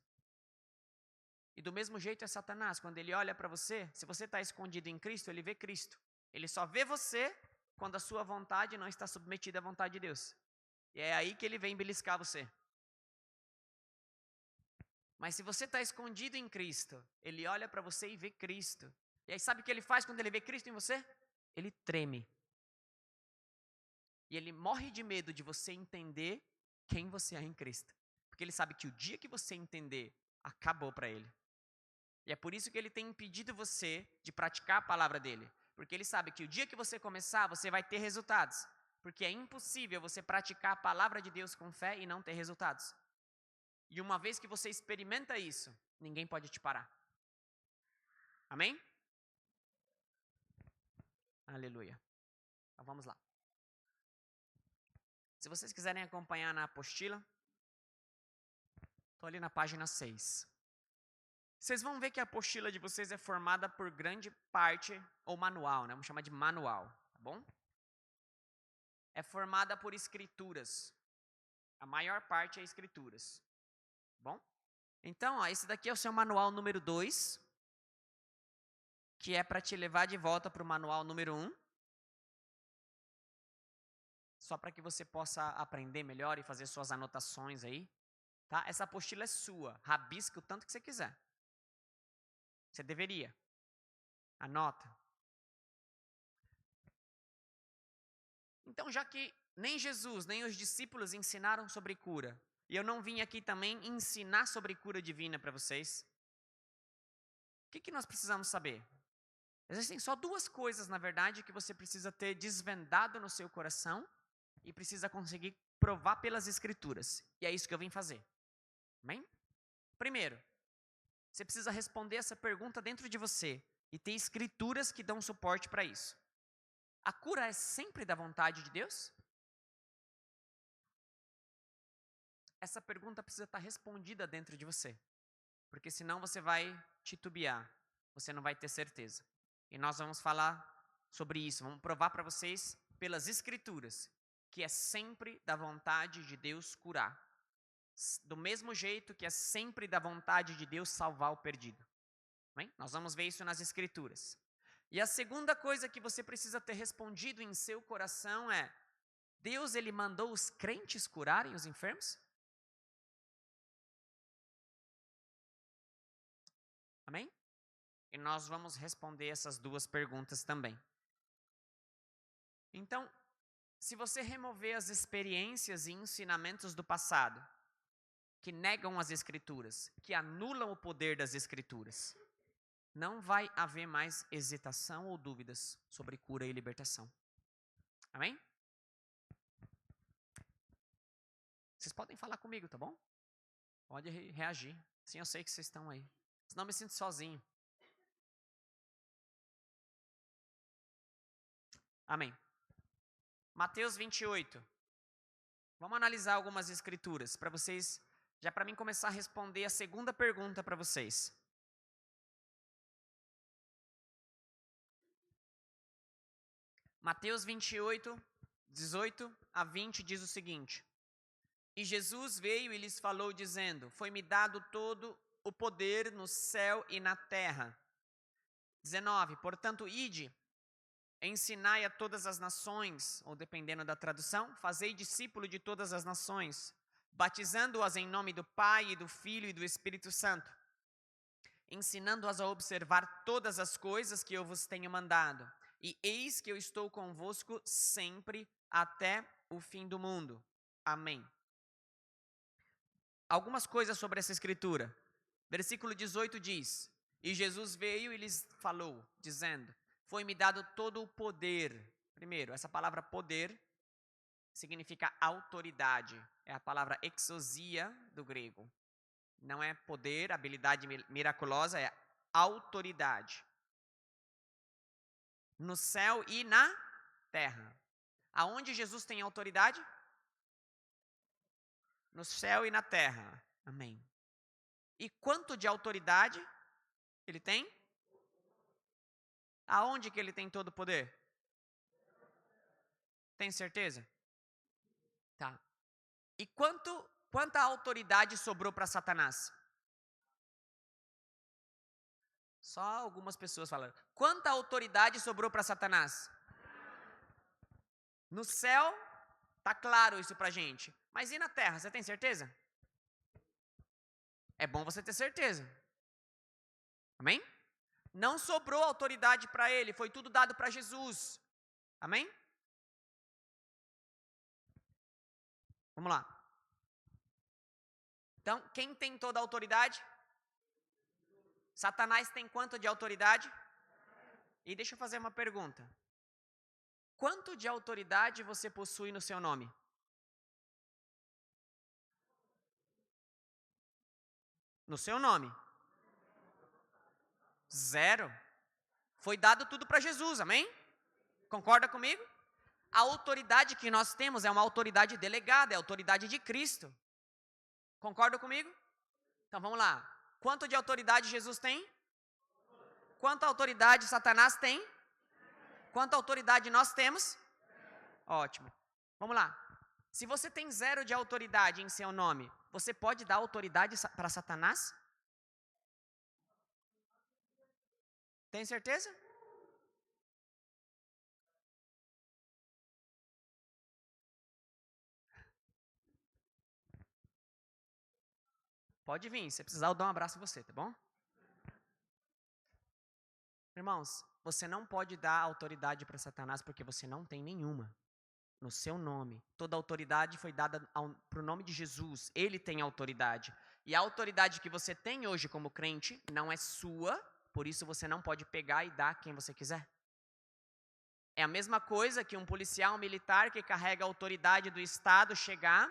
E do mesmo jeito é Satanás, quando ele olha para você, se você está escondido em Cristo, ele vê Cristo. Ele só vê você quando a sua vontade não está submetida à vontade de Deus. E é aí que ele vem beliscar você. Mas se você está escondido em Cristo, ele olha para você e vê Cristo. E aí sabe o que ele faz quando ele vê Cristo em você? Ele treme. E ele morre de medo de você entender quem você é em Cristo. Porque ele sabe que o dia que você entender, acabou para ele. E é por isso que ele tem impedido você de praticar a palavra dele. Porque ele sabe que o dia que você começar, você vai ter resultados. Porque é impossível você praticar a palavra de Deus com fé e não ter resultados. E uma vez que você experimenta isso, ninguém pode te parar. Amém? Aleluia. Então vamos lá. Se vocês quiserem acompanhar na apostila, estou ali na página 6. Vocês vão ver que a apostila de vocês é formada por grande parte, ou manual, né? Vamos chamar de manual, tá bom? É formada por escrituras. A maior parte é escrituras. Bom? Então, ó, esse daqui é o seu manual número 2, que é para te levar de volta para o manual número 1. só para que você possa aprender melhor e fazer suas anotações aí, tá? Essa apostila é sua, rabisca o tanto que você quiser. Você deveria. Anota. Então, já que nem Jesus, nem os discípulos ensinaram sobre cura, e eu não vim aqui também ensinar sobre cura divina para vocês, o que nós precisamos saber? Existem só duas coisas, na verdade, que você precisa ter desvendado no seu coração e precisa conseguir provar pelas escrituras. E é isso que eu vim fazer. Amém? Primeiro, você precisa responder essa pergunta dentro de você e ter escrituras que dão suporte para isso. A cura é sempre da vontade de Deus? Essa pergunta precisa estar respondida dentro de você, porque senão você vai titubear, você não vai ter certeza. E nós vamos falar sobre isso, vamos provar para vocês pelas escrituras que é sempre da vontade de Deus curar. Do mesmo jeito que é sempre da vontade de Deus salvar o perdido. Bem? Nós vamos ver isso nas escrituras. E a segunda coisa que você precisa ter respondido em seu coração é: Deus, ele mandou os crentes curarem os enfermos? Amém? E nós vamos responder essas duas perguntas também. Então, se você remover as experiências e ensinamentos do passado, que negam as escrituras, que anulam o poder das escrituras, não vai haver mais hesitação ou dúvidas sobre cura e libertação. Amém? Vocês podem falar comigo, tá bom? Pode reagir. Sim, eu sei que vocês estão aí. Senão eu me sinto sozinho. Amém. Mateus 28. Vamos analisar algumas escrituras para vocês, já para mim começar a responder a segunda pergunta para vocês. Mateus 28, 18 a 20 diz o seguinte: E Jesus veio e lhes falou dizendo: Foi-me dado todo o poder no céu e na terra. 19. Portanto, ide, ensinai a todas as nações, ou dependendo da tradução, fazei discípulo de todas as nações, batizando-as em nome do Pai, e do Filho e do Espírito Santo, ensinando-as a observar todas as coisas que eu vos tenho mandado. E eis que eu estou convosco sempre até o fim do mundo. Amém. Algumas coisas sobre essa escritura. Versículo 18 diz: E Jesus veio e lhes falou, dizendo: Foi-me dado todo o poder. Primeiro, essa palavra poder significa autoridade. É a palavra exousia do grego. Não é poder, habilidade miraculosa, é autoridade. No céu e na terra. Aonde Jesus tem autoridade? No céu e na terra. Amém. E quanto de autoridade ele tem? Aonde que ele tem todo o poder? Tem certeza? Tá. E quanta autoridade sobrou para Satanás? Só algumas pessoas falaram. Quanta autoridade sobrou para Satanás? No céu, tá claro isso pra gente. Mas e na terra, você tem certeza? É bom você ter certeza. Amém? Não sobrou autoridade para ele, foi tudo dado para Jesus. Amém? Vamos lá. Então, quem tem toda a autoridade? Satanás tem quanto de autoridade? E deixa eu fazer uma pergunta. Quanto de autoridade você possui no seu nome? No seu nome? Zero. Foi dado tudo para Jesus, amém? Concorda comigo? A autoridade que nós temos é uma autoridade delegada, é a autoridade de Cristo. Concorda comigo? Então vamos lá. Quanto de autoridade Jesus tem? Quanta autoridade Satanás tem? Quanta autoridade nós temos? Ótimo. Vamos lá. Se você tem zero de autoridade em seu nome, você pode dar autoridade para Satanás? Tem certeza? Pode vir, se precisar eu dou um abraço em você, tá bom? Irmãos, você não pode dar autoridade para Satanás porque você não tem nenhuma. No seu nome. Toda autoridade foi dada para o nome de Jesus. Ele tem autoridade. E a autoridade que você tem hoje como crente não é sua, por isso você não pode pegar e dar a quem você quiser. É a mesma coisa que um policial militar que carrega a autoridade do Estado chegar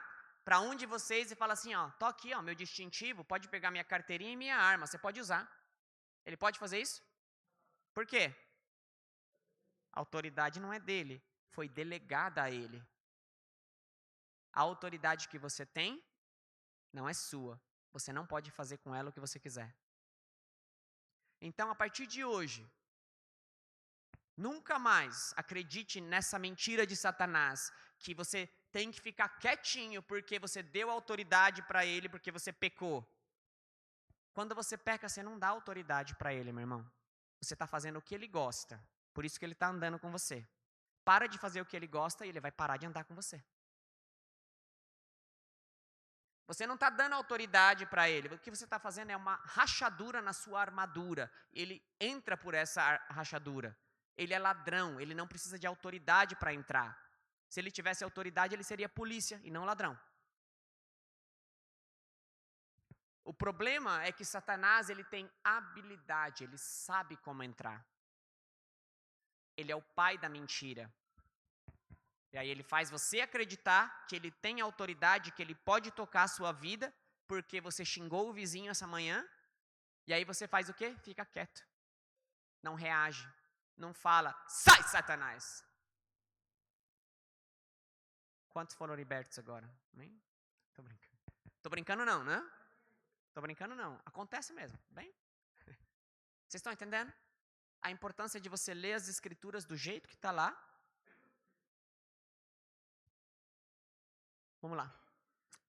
para um de vocês e falar assim, ó, tô aqui, ó, meu distintivo, pode pegar minha carteirinha e minha arma, você pode usar. Ele pode fazer isso? Por quê? A autoridade não é dele, foi delegada a ele. A autoridade que você tem não é sua. Você não pode fazer com ela o que você quiser. Então, a partir de hoje, nunca mais acredite nessa mentira de Satanás, que você tem que ficar quietinho porque você deu autoridade para ele, porque você pecou. Quando você peca, você não dá autoridade para ele, meu irmão. Você está fazendo o que ele gosta. Por isso que ele está andando com você. Para de fazer o que ele gosta e ele vai parar de andar com você. Você não está dando autoridade para ele. O que você está fazendo é uma rachadura na sua armadura. Ele entra por essa rachadura. Ele é ladrão, ele não precisa de autoridade para entrar. Se ele tivesse autoridade, ele seria polícia e não ladrão. O problema é que Satanás, ele tem habilidade, ele sabe como entrar. Ele é o pai da mentira. E aí ele faz você acreditar que ele tem autoridade, que ele pode tocar a sua vida, porque você xingou o vizinho essa manhã, e aí você faz o quê? Fica quieto. Não reage. Não fala, sai, Satanás! Quantos foram libertos agora? Nem? Tô brincando. Tô brincando não, né? Tô brincando não. Acontece mesmo, bem? Vocês estão entendendo? A importância de você ler as escrituras do jeito que está lá. Vamos lá.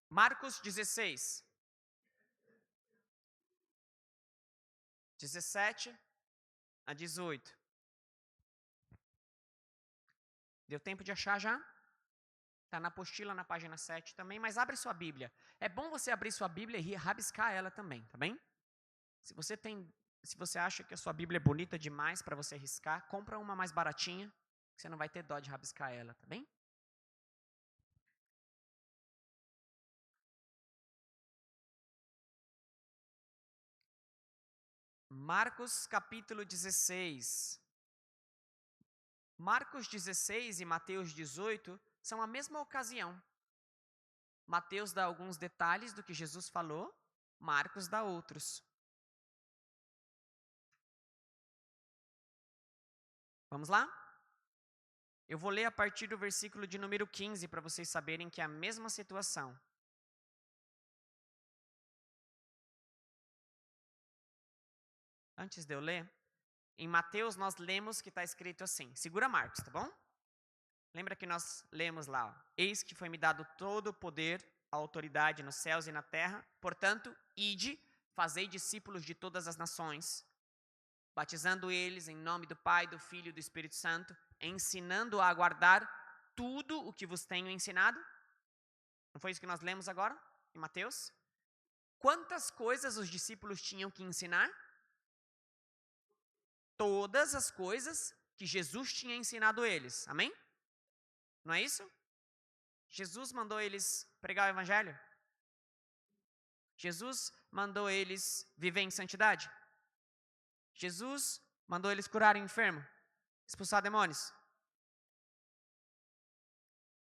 Marcos 16. 17 a 18. Deu tempo de achar já? Está na apostila, na página 7 também, mas abre sua Bíblia. É bom você abrir sua Bíblia e rabiscar ela também, tá bem? Se você acha que a sua Bíblia é bonita demais para você riscar, compra uma mais baratinha, que você não vai ter dó de rabiscar ela, tá bem? Marcos capítulo 16. Marcos 16 e Mateus 18 são a mesma ocasião. Mateus dá alguns detalhes do que Jesus falou, Marcos dá outros. Vamos lá? Eu vou ler a partir do versículo de número 15 para vocês saberem que é a mesma situação. Antes de eu ler, em Mateus nós lemos que está escrito assim. Segura Marcos, tá bom? Lembra que nós lemos lá, ó, eis que foi me dado todo o poder, a autoridade nos céus e na terra, portanto, ide, fazei discípulos de todas as nações, batizando eles em nome do Pai, do Filho e do Espírito Santo, ensinando a guardar tudo o que vos tenho ensinado. Não foi isso que nós lemos agora, em Mateus? Quantas coisas os discípulos tinham que ensinar? Todas as coisas que Jesus tinha ensinado eles, amém? Não é isso? Jesus mandou eles pregar o evangelho? Jesus mandou eles viver em santidade? Jesus mandou eles curar o enfermo, expulsar demônios?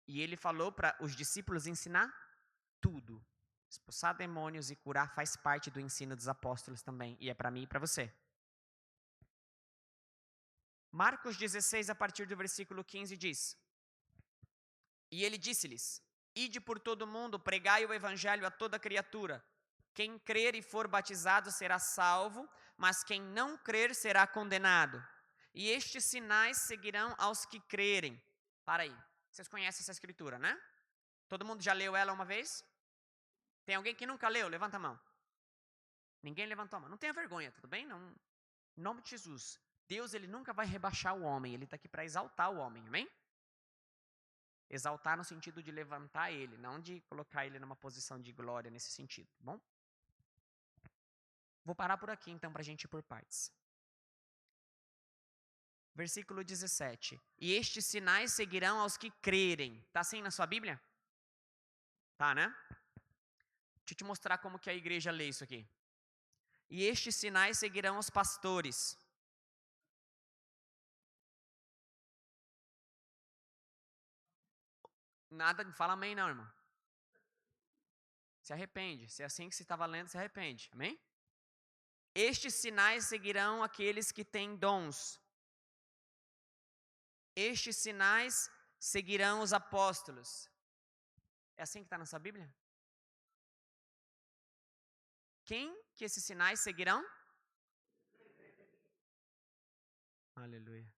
E ele falou para os discípulos ensinar tudo. Expulsar demônios e curar faz parte do ensino dos apóstolos também, e é para mim e para você. Marcos 16, a partir do versículo 15, diz: E ele disse-lhes: Ide por todo o mundo, pregai o evangelho a toda criatura. Quem crer e for batizado será salvo, mas quem não crer será condenado. E estes sinais seguirão aos que crerem. Para aí, vocês conhecem essa escritura, né? Todo mundo já leu ela uma vez? Tem alguém que nunca leu? Levanta a mão. Ninguém levantou a mão. Não tenha vergonha, tudo bem? Não. Em nome de Jesus. Deus, ele nunca vai rebaixar o homem. Ele está aqui para exaltar o homem, amém? Exaltar no sentido de levantar ele, não de colocar ele numa posição de glória nesse sentido, tá bom? Vou parar por aqui, então, para a gente ir por partes. Versículo 17. E estes sinais seguirão aos que crerem. Está assim na sua Bíblia? Tá, né? Deixa eu te mostrar como que a igreja lê isso aqui. E estes sinais seguirão os pastores. Nada, não fala amém não, irmão. Se arrepende. Se é assim que você estava lendo, se arrepende. Amém? Estes sinais seguirão aqueles que têm dons. Estes sinais seguirão os apóstolos. É assim que está na sua Bíblia? Quem que esses sinais seguirão? Aleluia.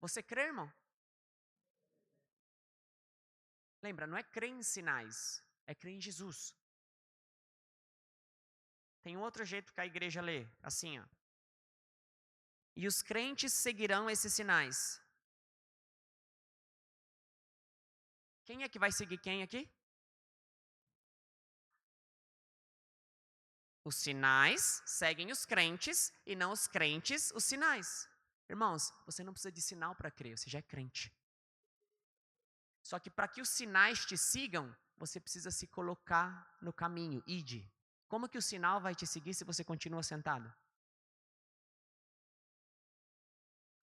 Você crê, irmão? Lembra, não é crer em sinais, é crer em Jesus. Tem um outro jeito que a igreja lê, assim, ó. E os crentes seguirão esses sinais. Quem é que vai seguir quem aqui? Os sinais seguem os crentes e não os crentes os sinais. Irmãos, você não precisa de sinal para crer, você já é crente. Só que para que os sinais te sigam, você precisa se colocar no caminho, ide. Como que o sinal vai te seguir se você continua sentado?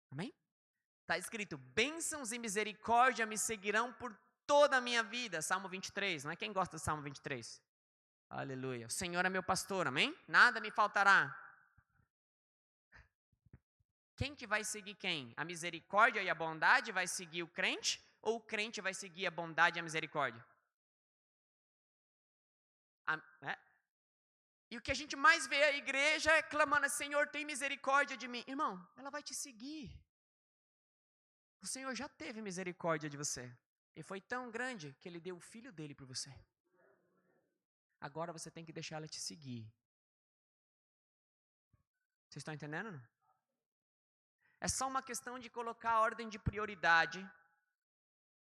Amém? Está escrito, bênçãos e misericórdia me seguirão por toda a minha vida. Salmo 23, não é? Quem gosta do Salmo 23? Aleluia. O Senhor é meu pastor, amém? Nada me faltará. Quem que vai seguir quem? A misericórdia e a bondade vai seguir o crente? Ou o crente vai seguir a bondade e a misericórdia? E o que a gente mais vê a igreja é clamando, Senhor, tem misericórdia de mim. Irmão, ela vai te seguir. O Senhor já teve misericórdia de você. E foi tão grande que Ele deu o Filho dele para você. Agora você tem que deixar ela te seguir. Vocês estão entendendo? Não? É só uma questão de colocar a ordem de prioridade,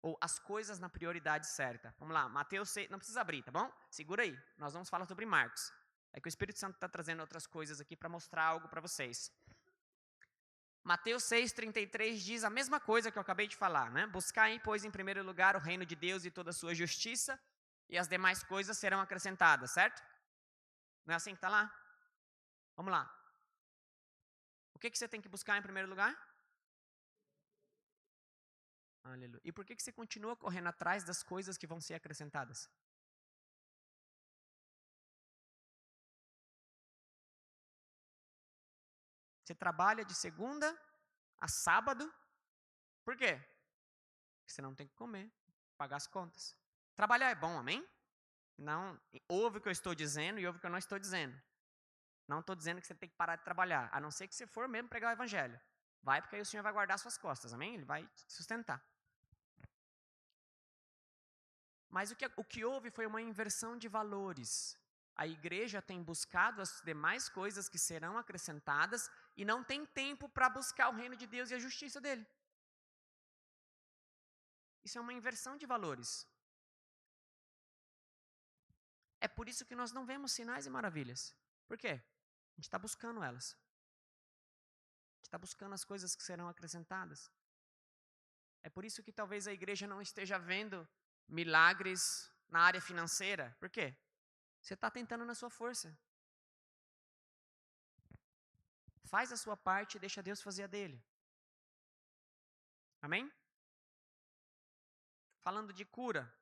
ou as coisas na prioridade certa. Vamos lá, Mateus 6, não precisa abrir, tá bom? Segura aí, nós vamos falar sobre Marcos. É que o Espírito Santo está trazendo outras coisas aqui para mostrar algo para vocês. Mateus 6,33 diz a mesma coisa que eu acabei de falar, né? Buscai, pois, em primeiro lugar o reino de Deus e toda a sua justiça, e as demais coisas serão acrescentadas, certo? Não é assim que está lá? Vamos lá. O que você tem que buscar em primeiro lugar? Aleluia. E por que você continua correndo atrás das coisas que vão ser acrescentadas? Você trabalha de segunda a sábado. Por quê? Porque você não tem que comer, pagar as contas. Trabalhar é bom, amém? Não, ouve o que eu estou dizendo e ouve o que eu não estou dizendo. Não estou dizendo que você tem que parar de trabalhar, a não ser que você for mesmo pregar o evangelho. Vai, porque aí o Senhor vai guardar suas costas, amém? Ele vai te sustentar. Mas o que houve foi uma inversão de valores. A igreja tem buscado as demais coisas que serão acrescentadas e não tem tempo para buscar o reino de Deus e a justiça dele. Isso é uma inversão de valores. É por isso que nós não vemos sinais e maravilhas. Por quê? A gente está buscando elas. A gente está buscando as coisas que serão acrescentadas. É por isso que talvez a igreja não esteja vendo milagres na área financeira. Por quê? Você está tentando na sua força. Faz a sua parte e deixa Deus fazer a dele. Amém? Falando de cura,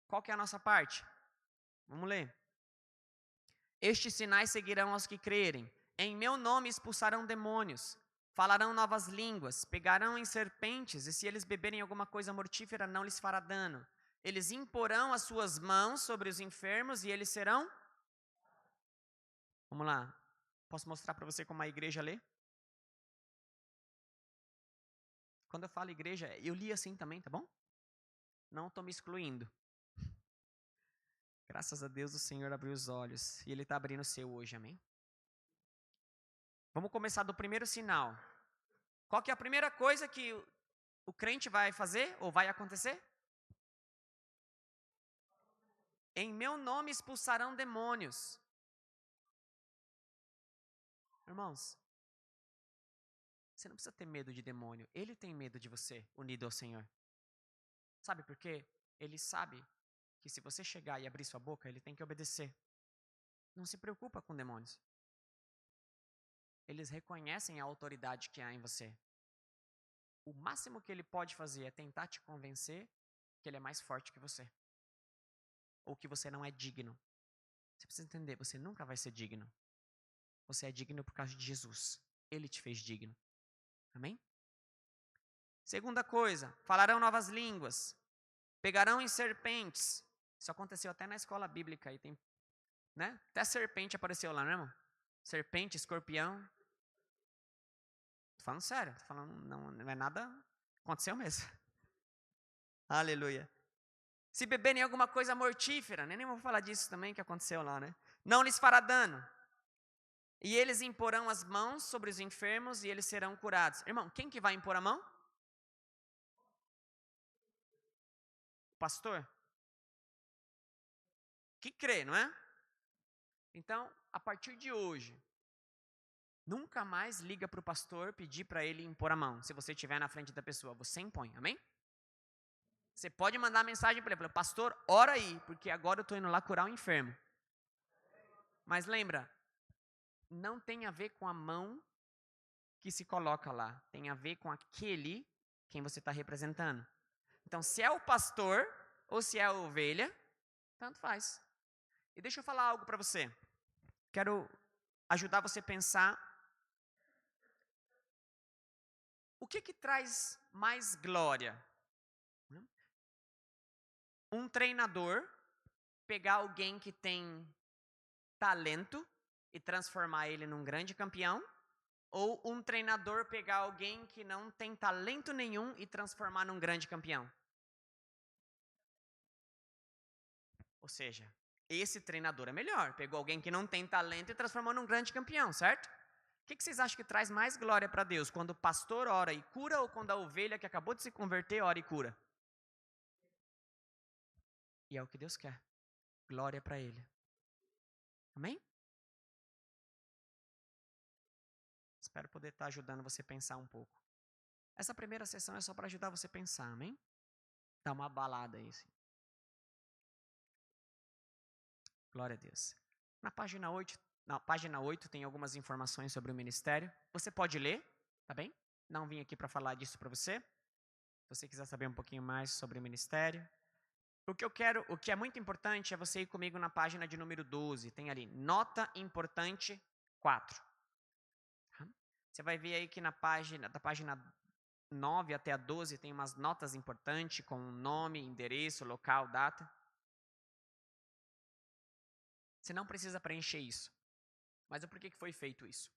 qual que é a nossa parte? Vamos ler. Estes sinais seguirão aos que crerem. Em meu nome expulsarão demônios. Falarão novas línguas. Pegarão em serpentes. E se eles beberem alguma coisa mortífera, não lhes fará dano. Eles imporão as suas mãos sobre os enfermos e eles serão... Vamos lá. Posso mostrar para você como a igreja lê? Quando eu falo igreja, eu li assim também, tá bom? Não estou me excluindo. Graças a Deus o Senhor abriu os olhos e Ele está abrindo o seu hoje, amém? Vamos começar do primeiro sinal. Qual que é a primeira coisa que o crente vai fazer ou vai acontecer? Em meu nome expulsarão demônios. Irmãos, você não precisa ter medo de demônio. Ele tem medo de você, unido ao Senhor. Sabe por quê? Ele sabe que se você chegar e abrir sua boca, ele tem que obedecer. Não se preocupa com demônios. Eles reconhecem a autoridade que há em você. O máximo que ele pode fazer é tentar te convencer que ele é mais forte que você. Ou que você não é digno. Você precisa entender, você nunca vai ser digno. Você é digno por causa de Jesus. Ele te fez digno. Amém? Segunda coisa, falarão novas línguas. Pegarão em serpentes. Isso aconteceu até na escola bíblica. Aí tem, né? Até serpente apareceu lá, não é, irmão? Serpente, escorpião. Tô falando sério. Tô falando, não é nada. Aconteceu mesmo. Aleluia. Se beberem alguma coisa mortífera, nem vou falar disso também que aconteceu lá, né? Não lhes fará dano. E eles imporão as mãos sobre os enfermos e eles serão curados. Irmão, quem que vai impor a mão? O pastor. Que crê, não é? Então, a partir de hoje, nunca mais liga para o pastor pedir para ele impor a mão. Se você estiver na frente da pessoa, você impõe, amém? Você pode mandar mensagem para ele, pastor, ora aí, porque agora eu estou indo lá curar um enfermo. Mas lembra, não tem a ver com a mão que se coloca lá. Tem a ver com aquele quem você está representando. Então, se é o pastor ou se é a ovelha, tanto faz. E deixa eu falar algo para você. Quero ajudar você a pensar. O que traz mais glória? Um treinador pegar alguém que tem talento e transformar ele num grande campeão? Ou um treinador pegar alguém que não tem talento nenhum e transformar num grande campeão? Ou seja, esse treinador é melhor. Pegou alguém que não tem talento e transformou num grande campeão, certo? O que vocês acham que traz mais glória para Deus? Quando o pastor ora e cura ou quando a ovelha que acabou de se converter ora e cura? E é o que Deus quer. Glória para Ele. Amém? Espero poder estar ajudando você a pensar um pouco. Essa primeira sessão é só para ajudar você a pensar, amém? Dá uma balada aí. Assim. Glória a Deus. Na página 8 tem algumas informações sobre o ministério. Você pode ler, tá bem? Não vim aqui para falar disso para você. Se você quiser saber um pouquinho mais sobre o ministério. O que é muito importante é você ir comigo na página de número 12. Tem ali, nota importante 4. Você vai ver aí que da página 9 até a 12 tem umas notas importantes com nome, endereço, local, data. Você não precisa preencher isso. Mas por que foi feito isso?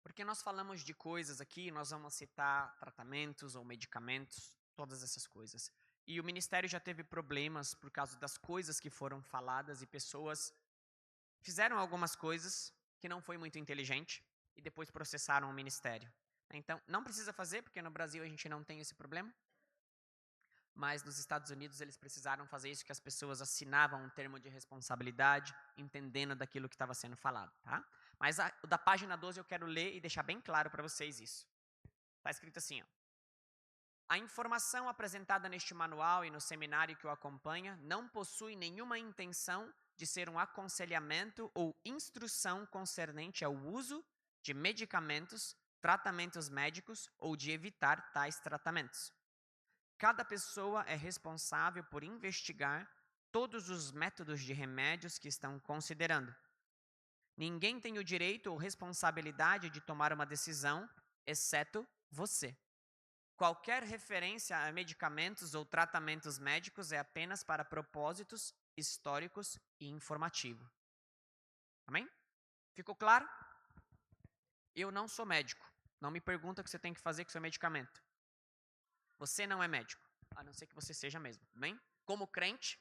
Porque nós falamos de coisas aqui, nós vamos citar tratamentos ou medicamentos, todas essas coisas. E o ministério já teve problemas por causa das coisas que foram faladas e pessoas fizeram algumas coisas que não foi muito inteligente e depois processaram o ministério. Então, não precisa fazer, porque no Brasil a gente não tem esse problema. Mas nos Estados Unidos eles precisaram fazer isso, que as pessoas assinavam um termo de responsabilidade, entendendo daquilo que estava sendo falado, tá? Mas o da página 12 eu quero ler e deixar bem claro para vocês isso. Está escrito assim, ó. A informação apresentada neste manual e no seminário que o acompanha não possui nenhuma intenção de ser um aconselhamento ou instrução concernente ao uso de medicamentos, tratamentos médicos ou de evitar tais tratamentos. Cada pessoa é responsável por investigar todos os métodos de remédios que estão considerando. Ninguém tem o direito ou responsabilidade de tomar uma decisão, exceto você. Qualquer referência a medicamentos ou tratamentos médicos é apenas para propósitos históricos e informativos. Amém? Ficou claro? Eu não sou médico. Não me pergunta o que você tem que fazer com seu medicamento. Você não é médico, a não ser que você seja mesmo, amém? Como crente,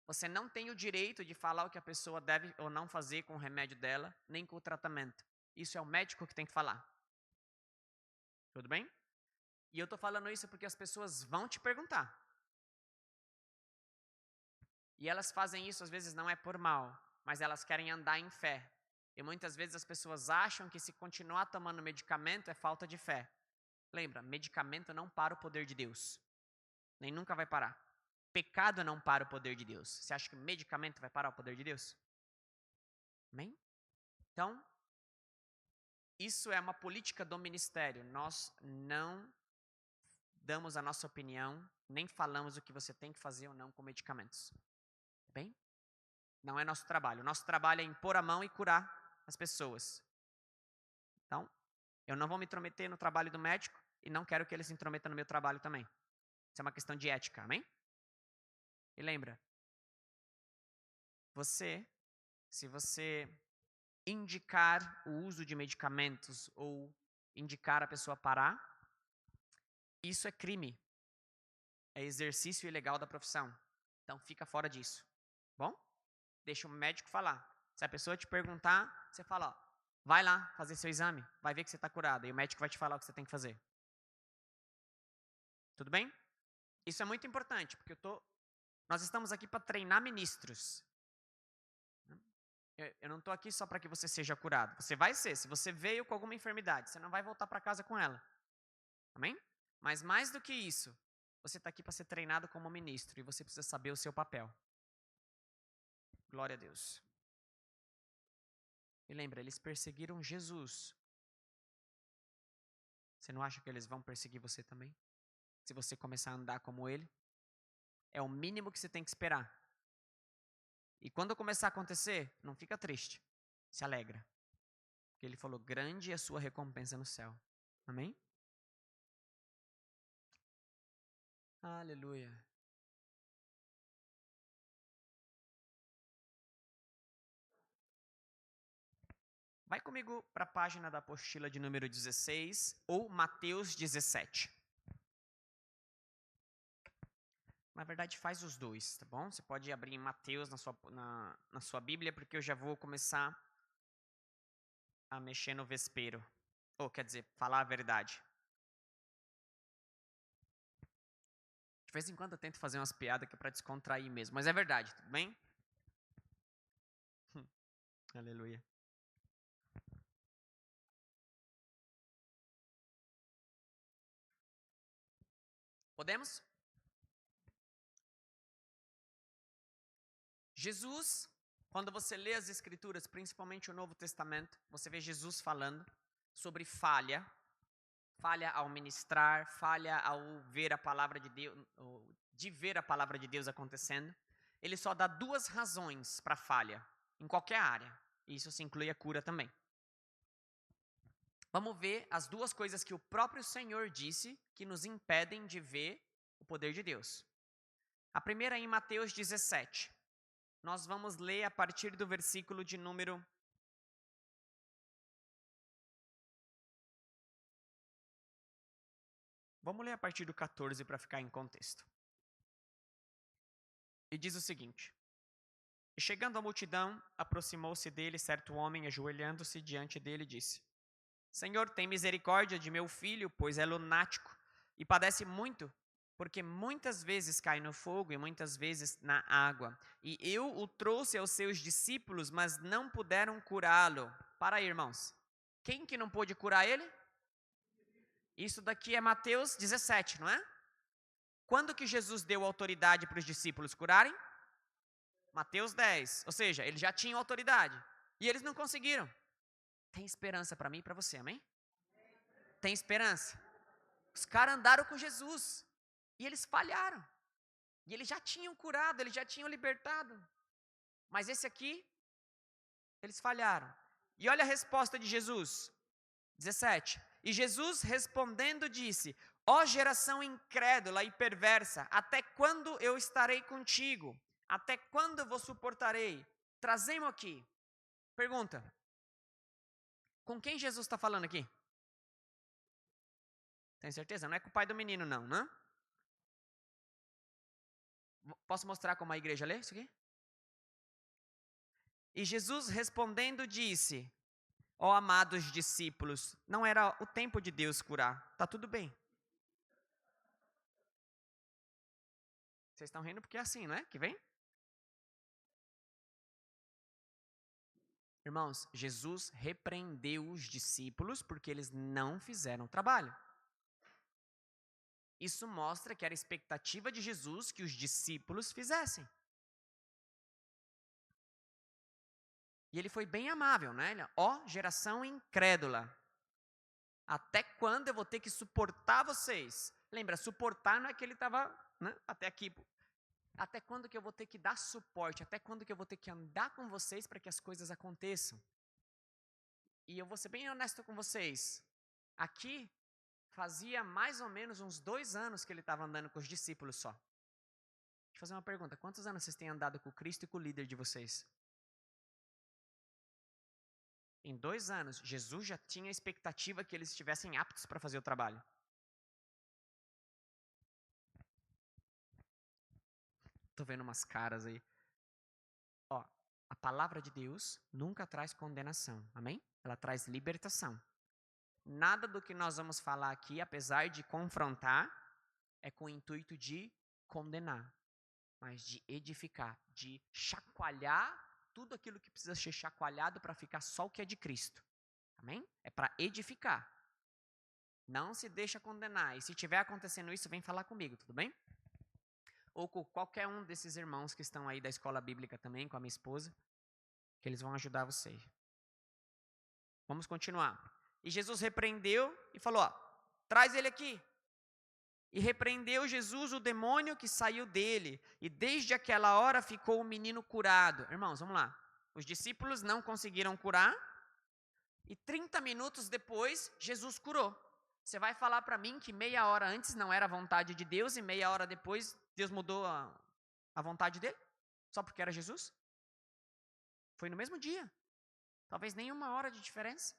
você não tem o direito de falar o que a pessoa deve ou não fazer com o remédio dela, nem com o tratamento. Isso é o médico que tem que falar. Tudo bem? E eu estou falando isso porque as pessoas vão te perguntar. E elas fazem isso, às vezes, não é por mal, mas elas querem andar em fé. E muitas vezes as pessoas acham que se continuar tomando medicamento é falta de fé. Lembra, medicamento não para o poder de Deus. Nem nunca vai parar. Pecado não para o poder de Deus. Você acha que medicamento vai parar o poder de Deus? Amém? Então, isso é uma política do ministério. Nós não damos a nossa opinião, nem falamos o que você tem que fazer ou não com medicamentos. Bem? Não é nosso trabalho. Nosso trabalho é impor a mão e curar as pessoas. Então, eu não vou me intrometer no trabalho do médico e não quero que ele se intrometa no meu trabalho também. Isso é uma questão de ética, amém? E lembra, se você indicar o uso de medicamentos ou indicar a pessoa parar, isso é crime. É exercício ilegal da profissão. Então, fica fora disso. Bom? Deixa o médico falar. Se a pessoa te perguntar, você fala, ó, vai lá fazer seu exame, vai ver que você está curado. E o médico vai te falar o que você tem que fazer. Tudo bem? Isso é muito importante, porque nós estamos aqui para treinar ministros. Eu não estou aqui só para que você seja curado. Você vai ser. Se você veio com alguma enfermidade, você não vai voltar para casa com ela. Amém? Mas mais do que isso, você está aqui para ser treinado como ministro e você precisa saber o seu papel. Glória a Deus. E lembra, eles perseguiram Jesus. Você não acha que eles vão perseguir você também? Se você começar a andar como ele? É o mínimo que você tem que esperar. E quando começar a acontecer, não fica triste. Se alegra. Porque ele falou, grande é a sua recompensa no céu. Amém? Aleluia. Vai comigo para a página da apostila de número 16 ou Mateus 17. Na verdade, faz os dois, tá bom? Você pode abrir em Mateus na sua Bíblia, porque eu já vou começar a mexer no vespeiro. Ou, quer dizer, falar a verdade. De vez em quando eu tento fazer umas piadas que é para descontrair mesmo, mas é verdade, tudo bem? Aleluia. Podemos? Jesus, quando você lê as Escrituras, principalmente o Novo Testamento, você vê Jesus falando sobre falha. Falha ao ministrar, falha ao ver a palavra de Deus, de ver a palavra de Deus acontecendo. Ele só dá duas razões para falha, em qualquer área. Isso se inclui a cura também. Vamos ver as duas coisas que o próprio Senhor disse que nos impedem de ver o poder de Deus. A primeira é em Mateus 17. Nós vamos ler a partir do versículo de número... Vamos ler a partir do 14 para ficar em contexto. E diz o seguinte: E chegando a multidão, aproximou-se dele certo homem, ajoelhando-se diante dele, disse: Senhor, tem misericórdia de meu filho, pois é lunático e padece muito, porque muitas vezes cai no fogo e muitas vezes na água. E eu o trouxe aos seus discípulos, mas não puderam curá-lo. Para aí, irmãos. Quem que não pôde curar ele? Isso daqui é Mateus 17, não é? Quando que Jesus deu autoridade para os discípulos curarem? Mateus 10. Ou seja, eles já tinham autoridade. E eles não conseguiram. Tem esperança para mim e para você, amém? Tem esperança. Os caras andaram com Jesus. E eles falharam. E eles já tinham curado, eles já tinham libertado. Mas esse aqui, eles falharam. E olha a resposta de Jesus. 17. E Jesus respondendo disse: Ó geração incrédula e perversa, até quando eu estarei contigo? Até quando vos suportarei? Trazei-mo aqui. Pergunta. Com quem Jesus está falando aqui? Tem certeza? Não é com o pai do menino, não, né? Posso mostrar como a igreja lê isso aqui? E Jesus respondendo disse: Ó amados discípulos, não era o tempo de Deus curar. Tá tudo bem. Vocês estão rindo porque é assim, não é? Que vem? Irmãos, Jesus repreendeu os discípulos porque eles não fizeram o trabalho. Isso mostra que era a expectativa de Jesus que os discípulos fizessem. E ele foi bem amável, né? Ó, geração incrédula. Até quando eu vou ter que suportar vocês? Lembra, suportar não é que ele estava, né, até aqui. Até quando que eu vou ter que dar suporte? Até quando que eu vou ter que andar com vocês para que as coisas aconteçam? E eu vou ser bem honesto com vocês. Aqui, fazia mais ou menos uns 2 anos que ele estava andando com os discípulos só. Deixa eu fazer uma pergunta. Quantos anos vocês têm andado com Cristo e com o líder de vocês? Em 2 anos, Jesus já tinha a expectativa que eles estivessem aptos para fazer o trabalho. Tô vendo umas caras aí. Ó, a palavra de Deus nunca traz condenação, amém? Ela traz libertação. Nada do que nós vamos falar aqui, apesar de confrontar, é com o intuito de condenar, mas de edificar, de chacoalhar tudo aquilo que precisa ser chacoalhado para ficar só o que é de Cristo. Amém? É para edificar. Não se deixa condenar. E se estiver acontecendo isso, vem falar comigo, tudo bem? Ou com qualquer um desses irmãos que estão aí da escola bíblica também, com a minha esposa, que eles vão ajudar você. Vamos continuar. E Jesus repreendeu e falou, ó, traz ele aqui. E repreendeu Jesus o demônio que saiu dele, e desde aquela hora ficou o menino curado. Irmãos, vamos lá. Os discípulos não conseguiram curar, e 30 minutos depois, Jesus curou. Você vai falar para mim que meia hora antes não era a vontade de Deus, e meia hora depois Deus mudou a vontade dele? Só porque era Jesus? Foi no mesmo dia. Talvez nem 1 hora de diferença.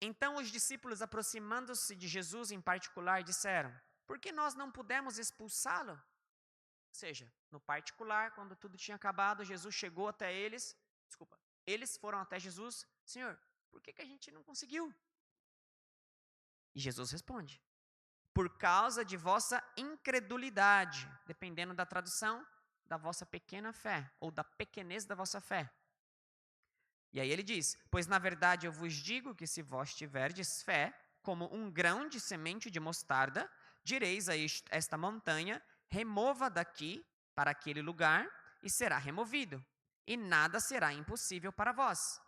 Então os discípulos, aproximando-se de Jesus em particular, disseram, por que nós não pudemos expulsá-lo? Ou seja, no particular, quando tudo tinha acabado, Jesus chegou até eles, eles foram até Jesus, Senhor, por que a gente não conseguiu? E Jesus responde, por causa de vossa incredulidade, dependendo da tradução, da vossa pequena fé, ou da pequenez da vossa fé. E aí ele diz, pois na verdade eu vos digo que se vós tiverdes fé, como um grão de semente de mostarda, direis a esta montanha, remova daqui para aquele lugar, e será removido, e nada será impossível para vós.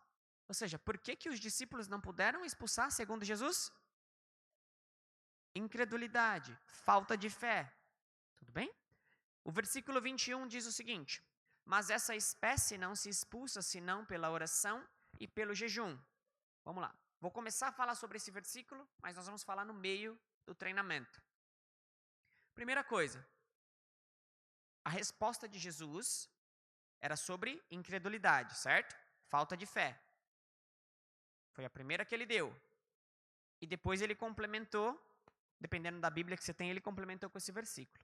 Ou seja, por que os discípulos não puderam expulsar, segundo Jesus? Incredulidade, falta de fé. Tudo bem? O versículo 21 diz o seguinte, mas essa espécie não se expulsa senão pela oração e pelo jejum. Vamos lá. Vou começar a falar sobre esse versículo, mas nós vamos falar no meio do treinamento. Primeira coisa, a resposta de Jesus era sobre incredulidade, certo? Falta de fé. Foi a primeira que ele deu. E depois ele complementou, dependendo da Bíblia que você tem, ele complementou com esse versículo.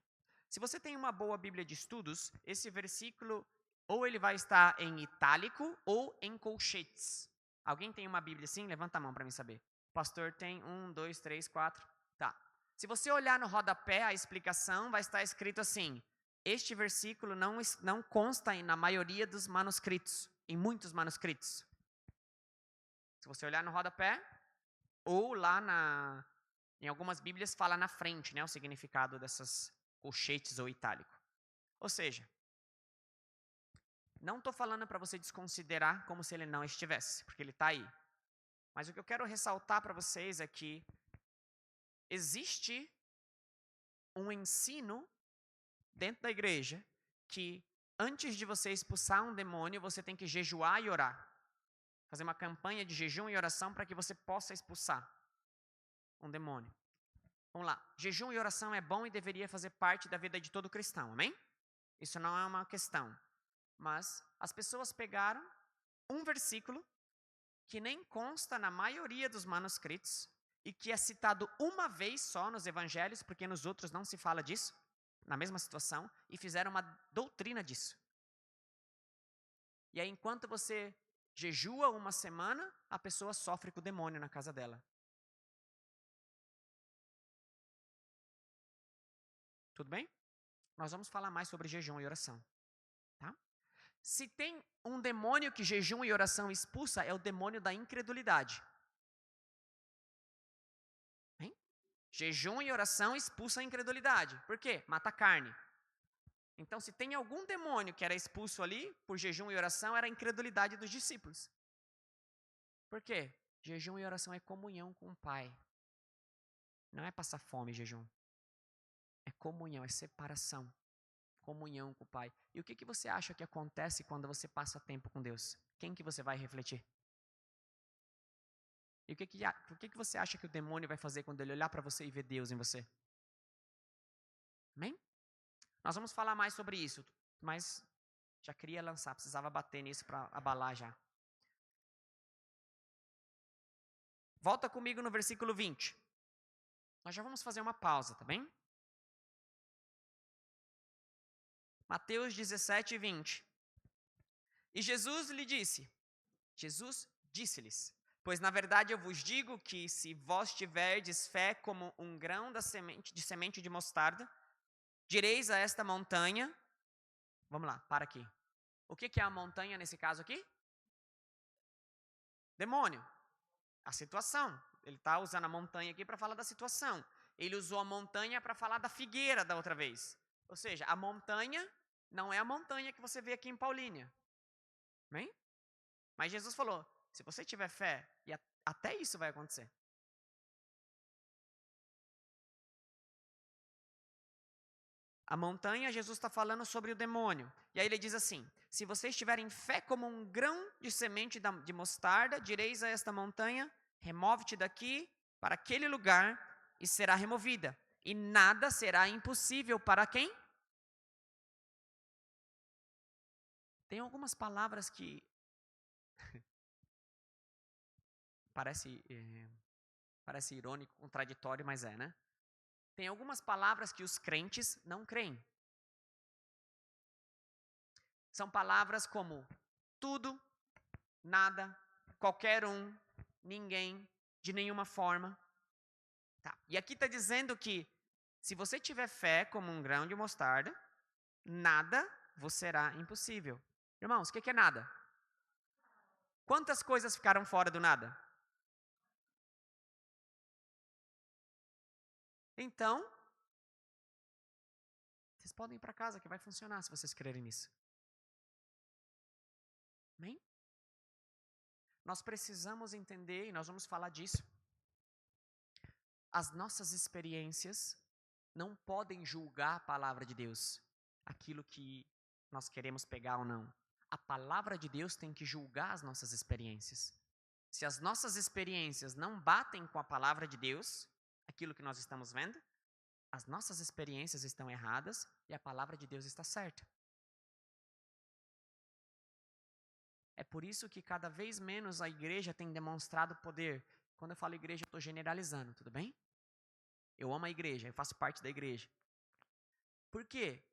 Se você tem uma boa Bíblia de estudos, esse versículo ou ele vai estar em itálico ou em colchetes. Alguém tem uma Bíblia assim? Levanta a mão para mim saber. O pastor tem 1, 2, 3, 4. Tá. Se você olhar no rodapé, a explicação vai estar escrito assim, este versículo não consta na maioria dos manuscritos, em muitos manuscritos. Se você olhar no rodapé, ou lá em algumas Bíblias fala na frente, né, o significado dessas colchetes ou itálico. Ou seja, não estou falando para você desconsiderar como se ele não estivesse, porque ele está aí. Mas o que eu quero ressaltar para vocês é que existe um ensino dentro da igreja que antes de você expulsar um demônio, você tem que jejuar e orar. Fazer uma campanha de jejum e oração para que você possa expulsar um demônio. Vamos lá. Jejum e oração é bom e deveria fazer parte da vida de todo cristão, amém? Isso não é uma questão. Mas as pessoas pegaram um versículo que nem consta na maioria dos manuscritos e que é citado uma vez só nos evangelhos, porque nos outros não se fala disso, na mesma situação, e fizeram uma doutrina disso. E aí, enquanto você jejua uma semana, a pessoa sofre com o demônio na casa dela. Tudo bem? Nós vamos falar mais sobre jejum e oração. Tá? Se tem um demônio que jejum e oração expulsa, é o demônio da incredulidade. Hein? Jejum e oração expulsa a incredulidade. Por quê? Mata a carne. Então, se tem algum demônio que era expulso ali, por jejum e oração, era a incredulidade dos discípulos. Por quê? Jejum e oração é comunhão com o Pai. Não é passar fome, jejum. É comunhão, é separação. Comunhão com o Pai. E o que você acha que acontece quando você passa tempo com Deus? Quem que você vai refletir? E por que você acha que o demônio vai fazer quando ele olhar para você e ver Deus em você? Amém? Nós vamos falar mais sobre isso, mas já queria lançar, precisava bater nisso para abalar já. Volta comigo no versículo 20. Nós já vamos fazer uma pausa, tá bem? Mateus 17, 20. E Jesus disse-lhes, pois na verdade eu vos digo que se vós tiverdes fé como um grão de semente de mostarda, direis a esta montanha, vamos lá, para aqui. O que é a montanha nesse caso aqui? Demônio. A situação. Ele está usando a montanha aqui para falar da situação. Ele usou a montanha para falar da figueira da outra vez. Ou seja, a montanha não é a montanha que você vê aqui em Paulínia. Amém? Mas Jesus falou, se você tiver fé, e até isso vai acontecer. A montanha, Jesus está falando sobre o demônio. E aí ele diz assim, se vocês tiverem fé como um grão de semente de mostarda, direis a esta montanha, remove-te daqui para aquele lugar e será removida. E nada será impossível para quem? Tem algumas palavras que parece irônico, contraditório, mas né? Tem algumas palavras que os crentes não creem. São palavras como tudo, nada, qualquer um, ninguém, de nenhuma forma. Tá. E aqui está dizendo que se você tiver fé como um grão de mostarda, nada vos será impossível. Irmãos, o que é nada? Quantas coisas ficaram fora do nada? Então, vocês podem ir para casa que vai funcionar se vocês crerem nisso. Amém? Nós precisamos entender, e nós vamos falar disso. As nossas experiências não podem julgar a palavra de Deus, aquilo que nós queremos pegar ou não. A palavra de Deus tem que julgar as nossas experiências. Se as nossas experiências não batem com a palavra de Deus, aquilo que nós estamos vendo, as nossas experiências estão erradas e a palavra de Deus está certa. É por isso que cada vez menos a igreja tem demonstrado poder. Quando eu falo igreja, eu estou generalizando, tudo bem? Eu amo a igreja, eu faço parte da igreja. Por quê?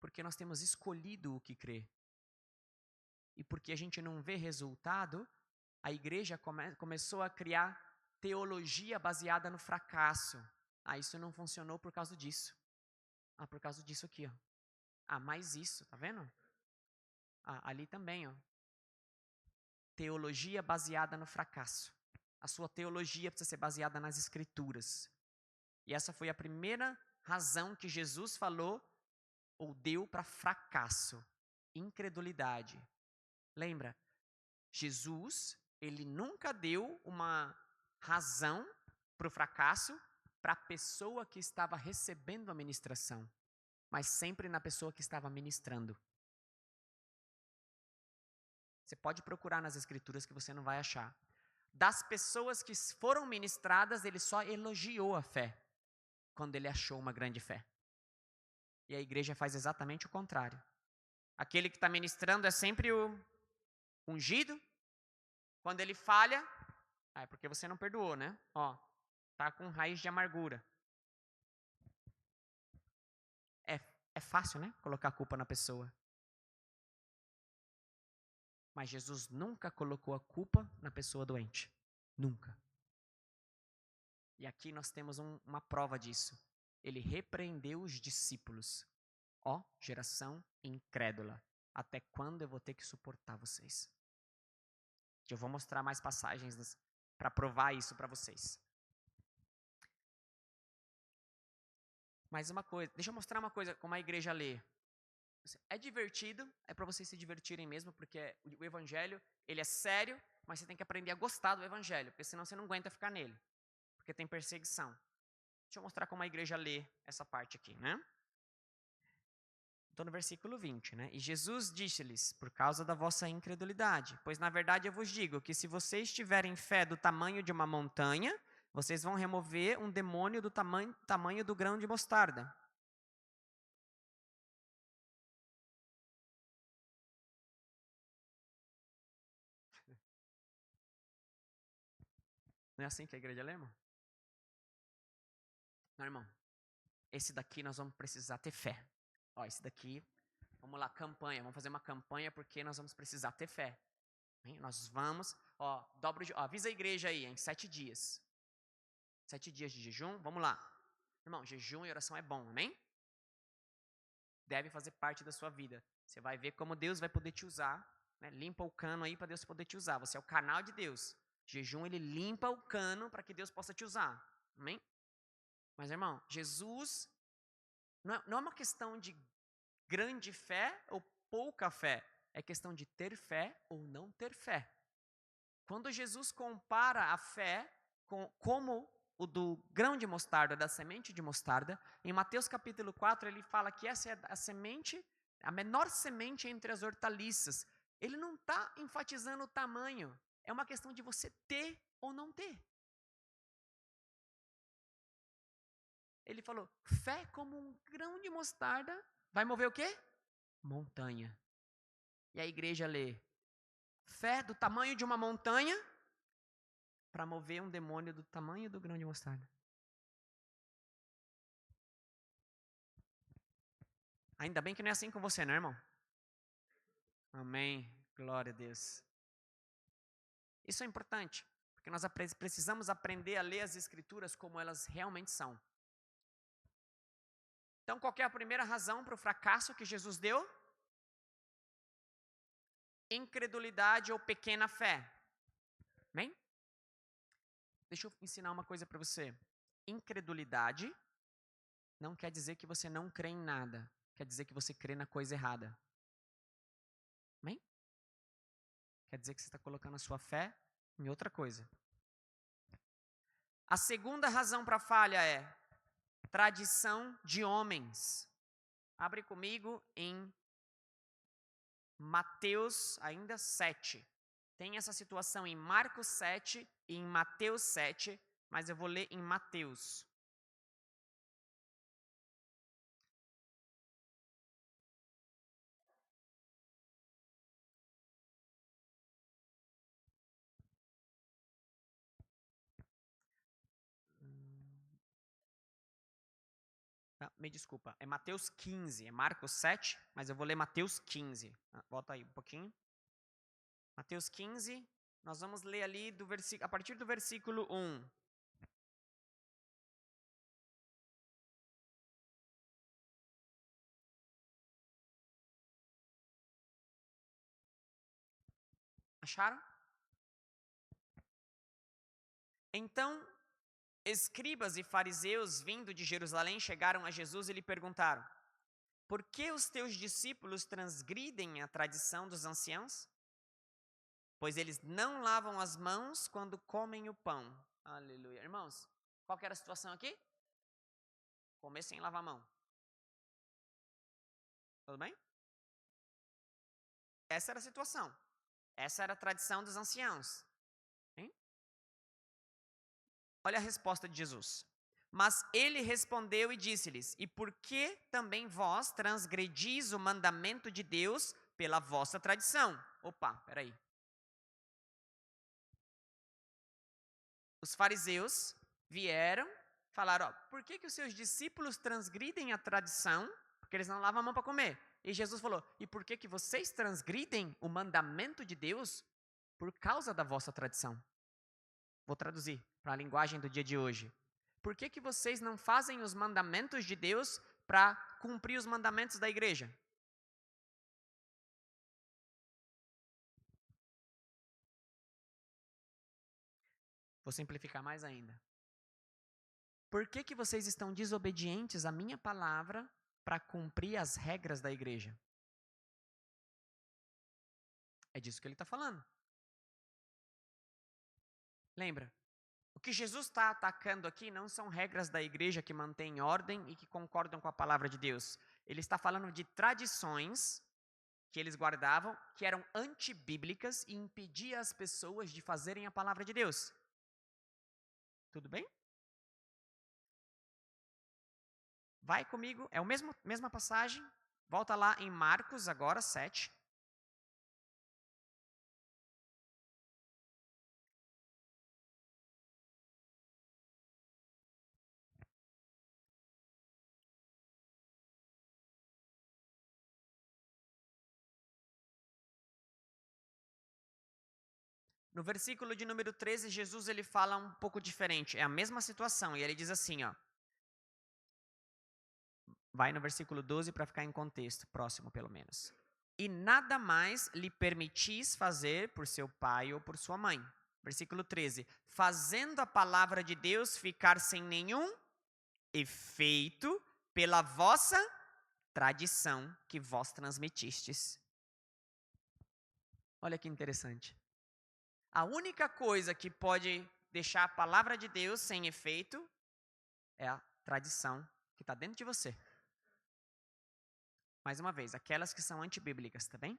Porque nós temos escolhido o que crer. E porque a gente não vê resultado, a igreja começou a criar teologia baseada no fracasso. Isso não funcionou por causa disso. Por causa disso aqui, ó. Mais isso, tá vendo? Ali também, ó. Teologia baseada no fracasso. A sua teologia precisa ser baseada nas escrituras. E essa foi a primeira razão que Jesus falou ou deu para fracasso, incredulidade. Lembra? Jesus, ele nunca deu uma razão para o fracasso para a pessoa que estava recebendo a ministração, mas sempre na pessoa que estava ministrando. Você pode procurar nas escrituras que você não vai achar. Das pessoas que foram ministradas, ele só elogiou a fé, quando ele achou uma grande fé. E a igreja faz exatamente o contrário. Aquele que está ministrando é sempre o ungido. Quando ele falha, é porque você não perdoou, né? Tá com raiz de amargura. É fácil, né? Colocar a culpa na pessoa. Mas Jesus nunca colocou a culpa na pessoa doente. Nunca. E aqui nós temos uma prova disso. Ele repreendeu os discípulos. Geração incrédula. Até quando eu vou ter que suportar vocês? Eu vou mostrar mais passagens para provar isso para vocês. Mais uma coisa, deixa eu mostrar uma coisa como a igreja lê. É divertido, é para vocês se divertirem mesmo, porque o evangelho, ele é sério, mas você tem que aprender a gostar do evangelho, porque senão você não aguenta ficar nele, porque tem perseguição. Deixa eu mostrar como a igreja lê essa parte aqui, né? Estou no versículo 20, né? E Jesus disse-lhes, por causa da vossa incredulidade, pois na verdade eu vos digo que se vocês tiverem fé do tamanho de uma montanha, vocês vão remover um demônio do tamanho do grão de mostarda. Não é assim que a igreja lê, irmão? Não, irmão. Esse daqui nós vamos precisar ter fé. Ó, esse daqui, vamos lá, campanha. Vamos fazer uma campanha porque nós vamos precisar ter fé. Hein? Nós vamos, ó, avisa a igreja aí, em 7 dias. 7 dias de jejum, vamos lá. Irmão, jejum e oração é bom, amém? Deve fazer parte da sua vida. Você vai ver como Deus vai poder te usar. Né? Limpa o cano aí para Deus poder te usar. Você é o canal de Deus. Jejum, ele limpa o cano para que Deus possa te usar. Amém? Mas, irmão, Jesus não é uma questão de grande fé ou pouca fé. É questão de ter fé ou não ter fé. Quando Jesus compara a fé como o do grão de mostarda, da semente de mostarda, em Mateus capítulo 4 ele fala que essa é a semente, a menor semente entre as hortaliças. Ele não está enfatizando o tamanho. É uma questão de você ter ou não ter. Ele falou, fé como um grão de mostarda vai mover o quê? Montanha. E a igreja lê, fé do tamanho de uma montanha para mover um demônio do tamanho do grão de mostarda. Ainda bem que não é assim com você, né, irmão? Amém. Glória a Deus. Isso é importante, porque nós precisamos aprender a ler as escrituras como elas realmente são. Então, qual é a primeira razão para o fracasso que Jesus deu? Incredulidade ou pequena fé. Amém? Deixa eu ensinar uma coisa para você. Incredulidade não quer dizer que você não crê em nada. Quer dizer que você crê na coisa errada. Amém? Quer dizer que você está colocando a sua fé em outra coisa. A segunda razão para a falha é tradição de homens. Abre comigo em Mateus ainda 7. Tem essa situação em Marcos 7 e em Mateus 7, mas eu vou ler em Mateus. Me desculpa, é Mateus 15, é Marcos 7, mas eu vou ler Mateus 15. Volta aí um pouquinho. Mateus 15, nós vamos ler ali a partir do versículo 1. Acharam? Então, escribas e fariseus vindo de Jerusalém chegaram a Jesus e lhe perguntaram: por que os teus discípulos transgridem a tradição dos anciãos? Pois eles não lavam as mãos quando comem o pão. Aleluia. Irmãos, qual que era a situação aqui? Comer sem lavar a mão. Tudo bem? Essa era a situação. Essa era a tradição dos anciãos. Hein? Olha a resposta de Jesus. Mas ele respondeu e disse-lhes: e por que também vós transgredis o mandamento de Deus pela vossa tradição? Opa, peraí. Os fariseus vieram, falaram, ó, por que os seus discípulos transgridem a tradição? Porque eles não lavam a mão para comer. E Jesus falou, e por que vocês transgridem o mandamento de Deus? Por causa da vossa tradição. Vou traduzir para a linguagem do dia de hoje. Por que vocês não fazem os mandamentos de Deus para cumprir os mandamentos da igreja? Vou simplificar mais ainda. Por que vocês estão desobedientes à minha palavra para cumprir as regras da igreja? É disso que ele está falando. Lembra? O que Jesus está atacando aqui não são regras da igreja que mantêm ordem e que concordam com a palavra de Deus. Ele está falando de tradições que eles guardavam, que eram antibíblicas e impediam as pessoas de fazerem a palavra de Deus. Tudo bem? Vai comigo, é a mesma passagem. Volta lá em Marcos agora, 7. No versículo de número 13, Jesus ele fala um pouco diferente. É a mesma situação. E ele diz assim, ó. Vai no versículo 12 para ficar em contexto, próximo pelo menos. E nada mais lhe permitis fazer por seu pai ou por sua mãe. Versículo 13. Fazendo a palavra de Deus ficar sem nenhum efeito pela vossa tradição que vós transmitistes. Olha que interessante. A única coisa que pode deixar a palavra de Deus sem efeito é a tradição que está dentro de você. Mais uma vez, aquelas que são antibíblicas, tá bem?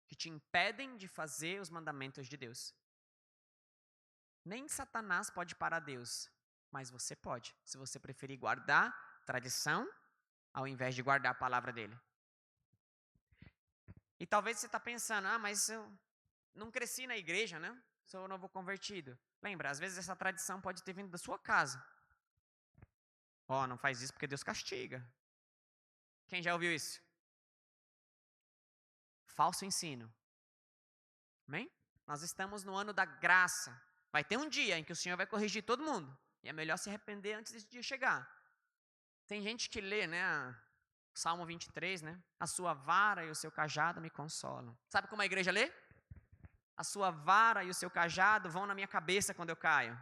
Que te impedem de fazer os mandamentos de Deus. Nem Satanás pode parar Deus, mas você pode, se você preferir guardar tradição ao invés de guardar a palavra dele. E talvez você está pensando, mas eu não cresci na igreja, né? Sou novo convertido. Lembra, às vezes essa tradição pode ter vindo da sua casa. Não faz isso porque Deus castiga. Quem já ouviu isso? Falso ensino. Amém? Nós estamos no ano da graça. Vai ter um dia em que o Senhor vai corrigir todo mundo. E é melhor se arrepender antes desse dia chegar. Tem gente que lê, né, Salmo 23, né? A sua vara e o seu cajado me consolam. Sabe como a igreja lê? A sua vara e o seu cajado vão na minha cabeça quando eu caio.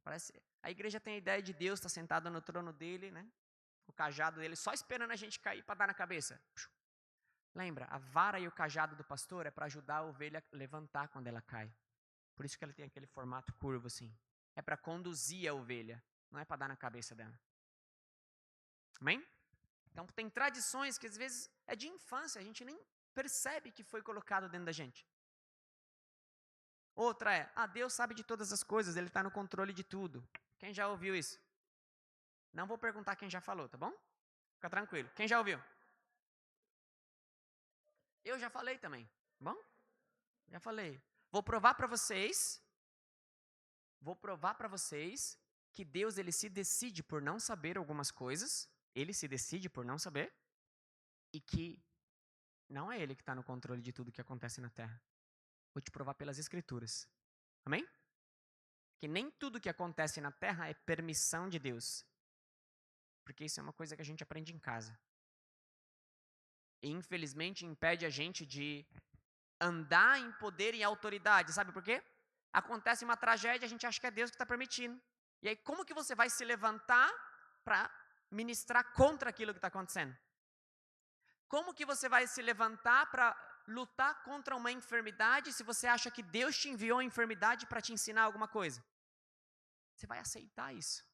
Parece, a igreja tem a ideia de Deus estar sentado no trono dele, né? O cajado dele só esperando a gente cair para dar na cabeça. Lembra, a vara e o cajado do pastor é para ajudar a ovelha a levantar quando ela cai. Por isso que ela tem aquele formato curvo assim. É para conduzir a ovelha, não é para dar na cabeça dela. Amém? Então tem tradições que às vezes é de infância, a gente nem percebe que foi colocado dentro da gente. Outra é, Deus sabe de todas as coisas, Ele está no controle de tudo. Quem já ouviu isso? Não vou perguntar quem já falou, tá bom? Fica tranquilo. Quem já ouviu? Eu já falei também, tá bom? Já falei. Vou provar para vocês que Deus ele se decide por não saber algumas coisas, Ele se decide por não saber, e que não é Ele que está no controle de tudo que acontece na Terra. Vou te provar pelas Escrituras. Amém? Que nem tudo que acontece na Terra é permissão de Deus. Porque isso é uma coisa que a gente aprende em casa. E infelizmente impede a gente de andar em poder e autoridade. Sabe por quê? Acontece uma tragédia, a gente acha que é Deus que está permitindo. E aí como que você vai se levantar para ministrar contra aquilo que está acontecendo? Como que você vai se levantar para lutar contra uma enfermidade se você acha que Deus te enviou a enfermidade para te ensinar alguma coisa? Você vai aceitar isso.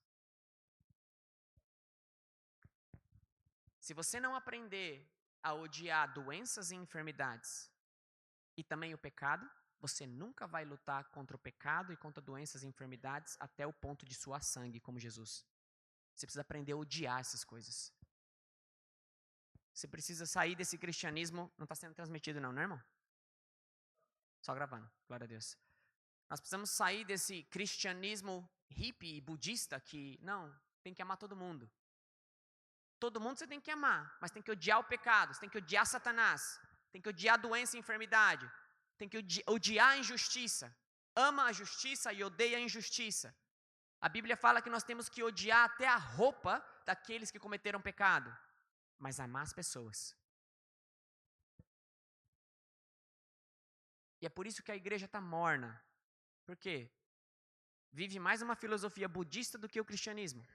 Se você não aprender a odiar doenças e enfermidades e também o pecado, você nunca vai lutar contra o pecado e contra doenças e enfermidades até o ponto de suar sangue, como Jesus. Você precisa aprender a odiar essas coisas. Você precisa sair desse cristianismo. Não está sendo transmitido não, né, irmão? Só gravando, glória a Deus. Nós precisamos sair desse cristianismo hippie e budista que, não, tem que amar todo mundo. Todo mundo você tem que amar, mas tem que odiar o pecado, você tem que odiar Satanás, tem que odiar a doença e a enfermidade, tem que odiar a injustiça. Ama a justiça e odeia a injustiça. A Bíblia fala que nós temos que odiar até a roupa daqueles que cometeram pecado, mas amar as pessoas. E é por isso que a igreja está morna. Por quê? Vive mais uma filosofia budista do que o cristianismo.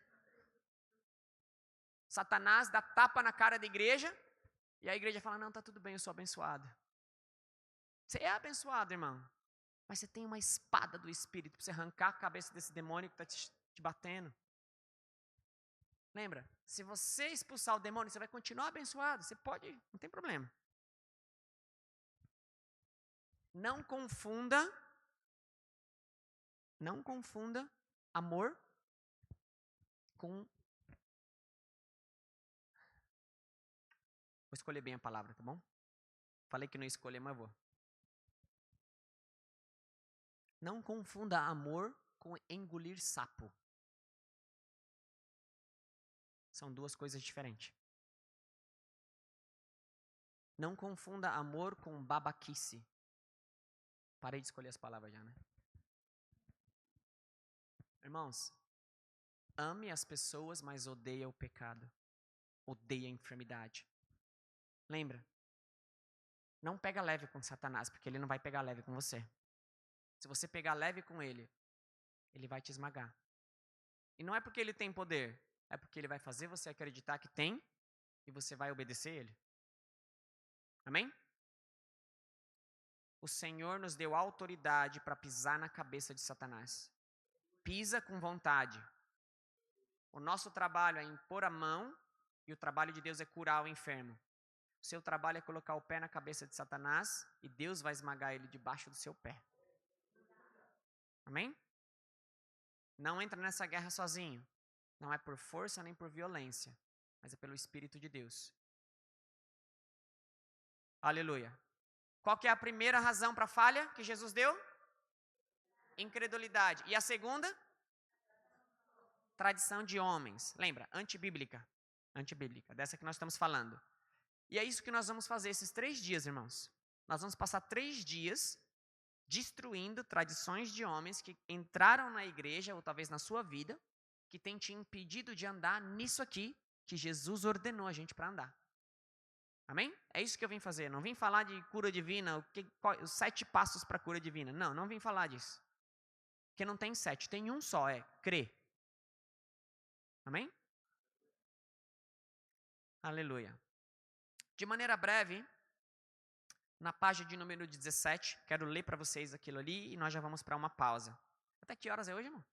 Satanás dá tapa na cara da igreja e a igreja fala, não, tá tudo bem, eu sou abençoado. Você é abençoado, irmão. Mas você tem uma espada do Espírito para você arrancar a cabeça desse demônio que está te batendo. Lembra? Se você expulsar o demônio, você vai continuar abençoado. Você pode, não tem problema. Não confunda amor com... Vou escolher bem a palavra, tá bom? Falei que não ia escolher, mas vou. Não confunda amor com engolir sapo. São duas coisas diferentes. Não confunda amor com babaquice. Parei de escolher as palavras já, né? Irmãos, ame as pessoas, mas odeia o pecado. Odeia a enfermidade. Lembra? Não pega leve com Satanás, porque ele não vai pegar leve com você. Se você pegar leve com ele, ele vai te esmagar. E não é porque ele tem poder, é porque ele vai fazer você acreditar que tem e você vai obedecer ele. Amém? O Senhor nos deu autoridade para pisar na cabeça de Satanás. Pisa com vontade. O nosso trabalho é impor a mão e o trabalho de Deus é curar o enfermo. O seu trabalho é colocar o pé na cabeça de Satanás e Deus vai esmagar ele debaixo do seu pé. Amém? Não entra nessa guerra sozinho. Não é por força nem por violência, mas é pelo Espírito de Deus. Aleluia. Qual que é a primeira razão para a falha que Jesus deu? Incredulidade. E a segunda? Tradição de homens. Lembra? Antibíblica. Antibíblica. Dessa que nós estamos falando. E é isso que nós vamos fazer esses 3 dias, irmãos. Nós vamos passar 3 dias destruindo tradições de homens que entraram na igreja, ou talvez na sua vida, que tem te impedido de andar nisso aqui que Jesus ordenou a gente para andar. Amém? É isso que eu vim fazer. Não vim falar de cura divina, os 7 passos para a cura divina. Não vim falar disso. Porque não tem 7, tem um só, é crer. Amém? Aleluia. De maneira breve, na página de número 17, quero ler para vocês aquilo ali e nós já vamos para uma pausa. Até que horas é hoje, irmão?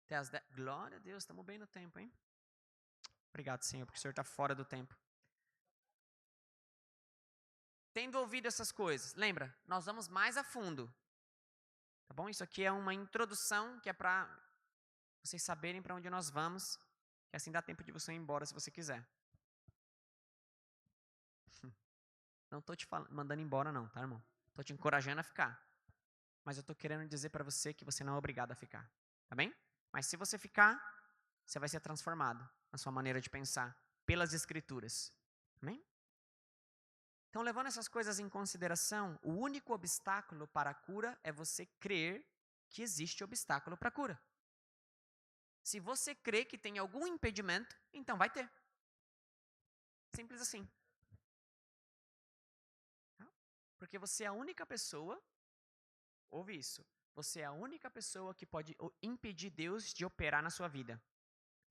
Até as 10. Glória a Deus, estamos bem no tempo, hein? Obrigado, Senhor, porque o Senhor está fora do tempo. Tendo ouvido essas coisas, lembra, nós vamos mais a fundo. Tá bom? Isso aqui é uma introdução que é para vocês saberem para onde nós vamos, que assim dá tempo de você ir embora se você quiser. Não estou te mandando embora não, tá, irmão? Estou te encorajando a ficar. Mas eu estou querendo dizer para você que você não é obrigado a ficar. Tá bem? Mas se você ficar, você vai ser transformado na sua maneira de pensar pelas Escrituras. Amém? Então, levando essas coisas em consideração, o único obstáculo para a cura é você crer que existe obstáculo para a cura. Se você crê que tem algum impedimento, então vai ter. Simples assim. Porque você é a única pessoa, ouve isso, você é a única pessoa que pode impedir Deus de operar na sua vida.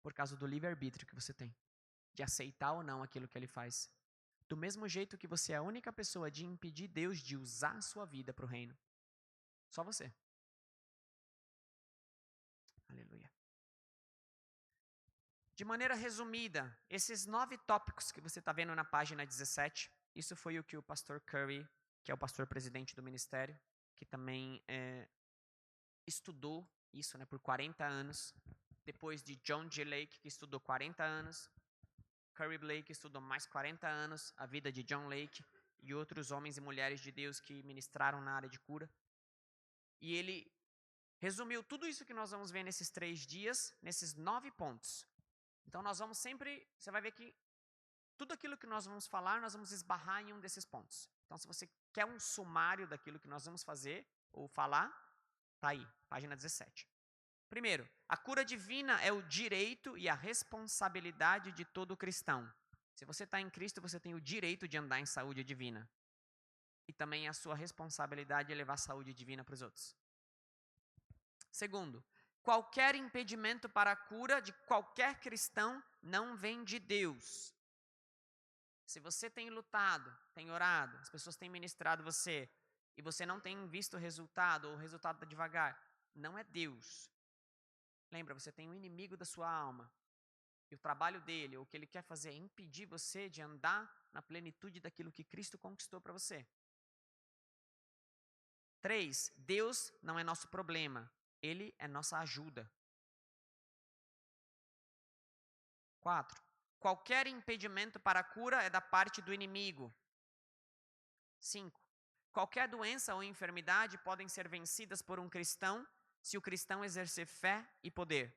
Por causa do livre-arbítrio que você tem. De aceitar ou não aquilo que Ele faz. Do mesmo jeito que você é a única pessoa de impedir Deus de usar a sua vida para o reino. Só você. Aleluia. De maneira resumida, esses 9 tópicos que você está vendo na página 17, isso foi o que o pastor Curry, que é o pastor presidente do ministério, que também estudou isso, né, por 40 anos. Depois de John G. Lake, que estudou 40 anos. Curry Blake estudou mais 40 anos a vida de John Lake e outros homens e mulheres de Deus que ministraram na área de cura. E ele resumiu tudo isso que nós vamos ver nesses 3 dias, nesses 9 pontos. Então nós vamos sempre, você vai ver que tudo aquilo que nós vamos falar, nós vamos esbarrar em um desses pontos. Então se você quer um sumário daquilo que nós vamos fazer ou falar, tá aí, página 17. Primeiro, a cura divina é o direito e a responsabilidade de todo cristão. Se você está em Cristo, você tem o direito de andar em saúde divina. E também é a sua responsabilidade levar saúde divina para os outros. Segundo, qualquer impedimento para a cura de qualquer cristão não vem de Deus. Se você tem lutado, tem orado, as pessoas têm ministrado você, e você não tem visto o resultado, ou o resultado está devagar, não é Deus. Lembra, você tem um inimigo da sua alma. E o trabalho dele, ou o que ele quer fazer, é impedir você de andar na plenitude daquilo que Cristo conquistou para você. 3, Deus não é nosso problema. Ele é nossa ajuda. 4, qualquer impedimento para a cura é da parte do inimigo. 5, qualquer doença ou enfermidade podem ser vencidas por um cristão se o cristão exercer fé e poder.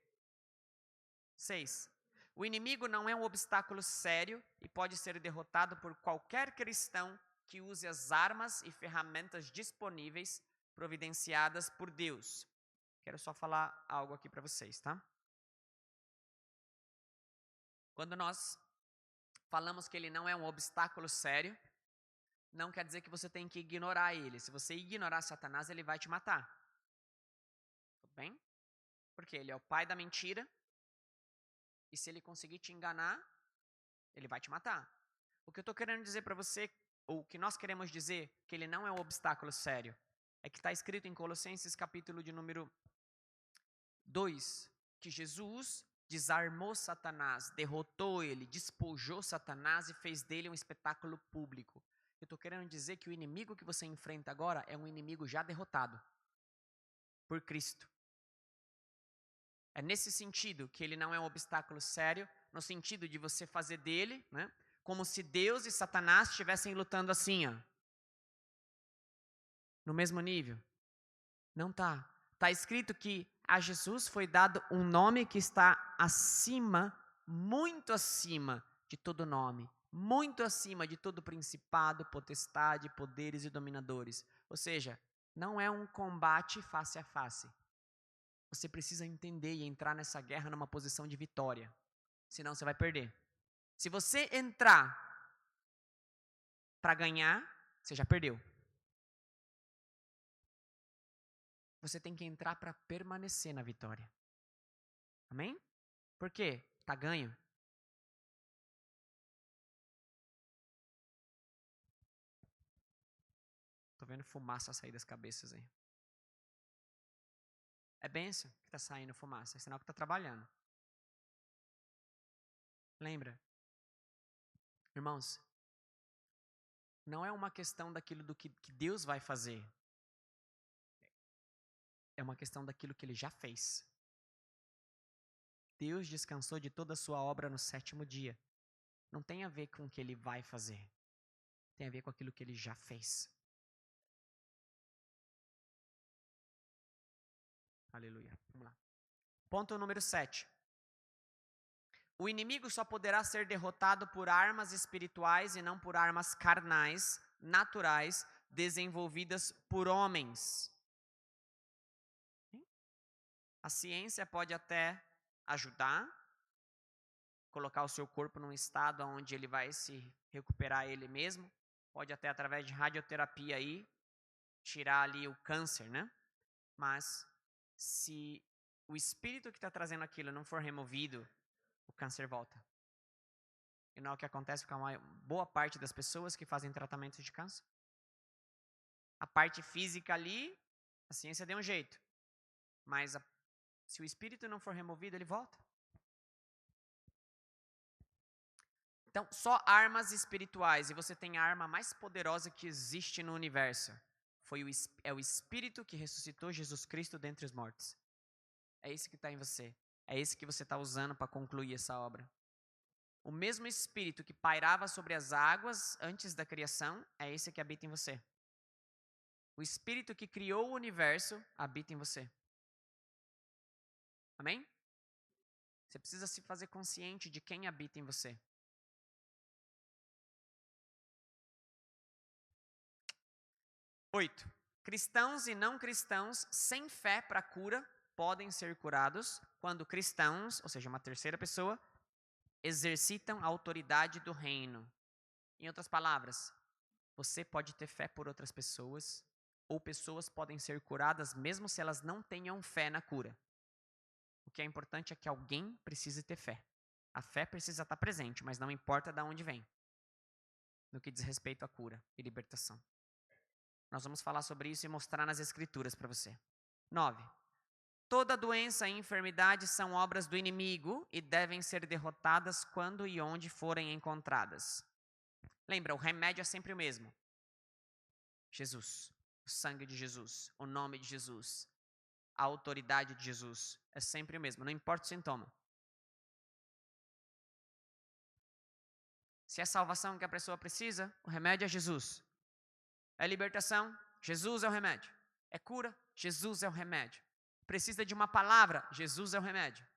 6, o inimigo não é um obstáculo sério e pode ser derrotado por qualquer cristão que use as armas e ferramentas disponíveis providenciadas por Deus. Quero só falar algo aqui para vocês, tá? Quando nós falamos que ele não é um obstáculo sério, não quer dizer que você tem que ignorar ele. Se você ignorar Satanás, ele vai te matar. Tudo bem? Porque ele é o pai da mentira. E se ele conseguir te enganar, ele vai te matar. O que eu estou querendo dizer para você, ou o que nós queremos dizer, que ele não é um obstáculo sério, é que está escrito em Colossenses capítulo de número 2, que Jesus desarmou Satanás, derrotou ele, despojou Satanás e fez dele um espetáculo público. Eu estou querendo dizer que o inimigo que você enfrenta agora é um inimigo já derrotado por Cristo. É nesse sentido que ele não é um obstáculo sério, no sentido de você fazer dele, né, como se Deus e Satanás estivessem lutando assim, ó, no mesmo nível. Não tá. Está escrito que a Jesus foi dado um nome que está acima, muito acima de todo nome, muito acima de todo principado, potestade, poderes e dominadores. Ou seja, não é um combate face a face. Você precisa entender e entrar nessa guerra numa posição de vitória. Senão você vai perder. Se você entrar para ganhar, você já perdeu. Você tem que entrar para permanecer na vitória. Amém? Por quê? Tá ganho. Tô vendo fumaça sair das cabeças aí. É bênção que tá saindo fumaça. É sinal que tá trabalhando. Lembra? Irmãos, não é uma questão daquilo do que Deus vai fazer. É uma questão daquilo que Ele já fez. Deus descansou de toda a sua obra no 7º dia. Não tem a ver com o que Ele vai fazer. Tem a ver com aquilo que Ele já fez. Aleluia. Vamos lá. Ponto número 7. O inimigo só poderá ser derrotado por armas espirituais e não por armas carnais, naturais, desenvolvidas por homens. A ciência pode até ajudar, colocar o seu corpo num estado onde ele vai se recuperar ele mesmo. Pode até, através de radioterapia aí, tirar ali o câncer, né? Mas se o espírito que está trazendo aquilo não for removido, o câncer volta. E não é o que acontece com a boa parte das pessoas que fazem tratamento de câncer. A parte física ali, a ciência deu um jeito. Mas se o espírito não for removido, ele volta. Então, só armas espirituais. E você tem a arma mais poderosa que existe no universo. É o Espírito que ressuscitou Jesus Cristo dentre os mortos. É esse que está em você. É esse que você está usando para concluir essa obra. O mesmo Espírito que pairava sobre as águas antes da criação, é esse que habita em você. O Espírito que criou o universo habita em você. Amém? Você precisa se fazer consciente de quem habita em você. Oito. Cristãos e não cristãos sem fé para cura podem ser curados quando cristãos, ou seja, uma terceira pessoa, exercitam a autoridade do reino. Em outras palavras, Você pode ter fé por outras pessoas, ou pessoas podem ser curadas mesmo se elas não tenham fé na cura. O que é importante é que alguém precise ter fé. A fé precisa estar presente, mas não importa de onde vem, no que diz respeito à cura e libertação. Nós vamos falar sobre isso e mostrar nas escrituras para você. 9. Toda doença e enfermidade são obras do inimigo e devem ser derrotadas quando e onde forem encontradas. Lembra, o remédio é sempre o mesmo. Jesus, o sangue de Jesus, o nome de Jesus, a autoridade de Jesus. É sempre o mesmo, não importa o sintoma. Se é salvação que a pessoa precisa, o remédio é Jesus. É libertação, Jesus é o remédio. É cura, Jesus é o remédio. Precisa de uma palavra, Jesus é o remédio.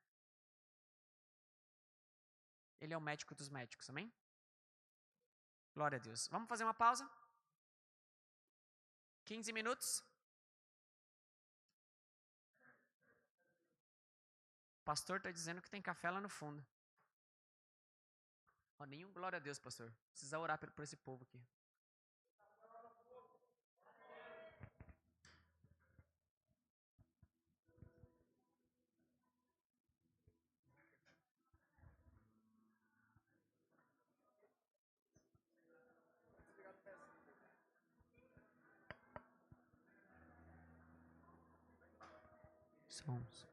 Ele é o médico dos médicos, amém? Glória a Deus. Vamos fazer uma pausa? 15 minutos. O pastor está dizendo que tem café lá no fundo. Oh, nenhum glória a Deus, pastor. Precisa orar por esse povo aqui. Somos.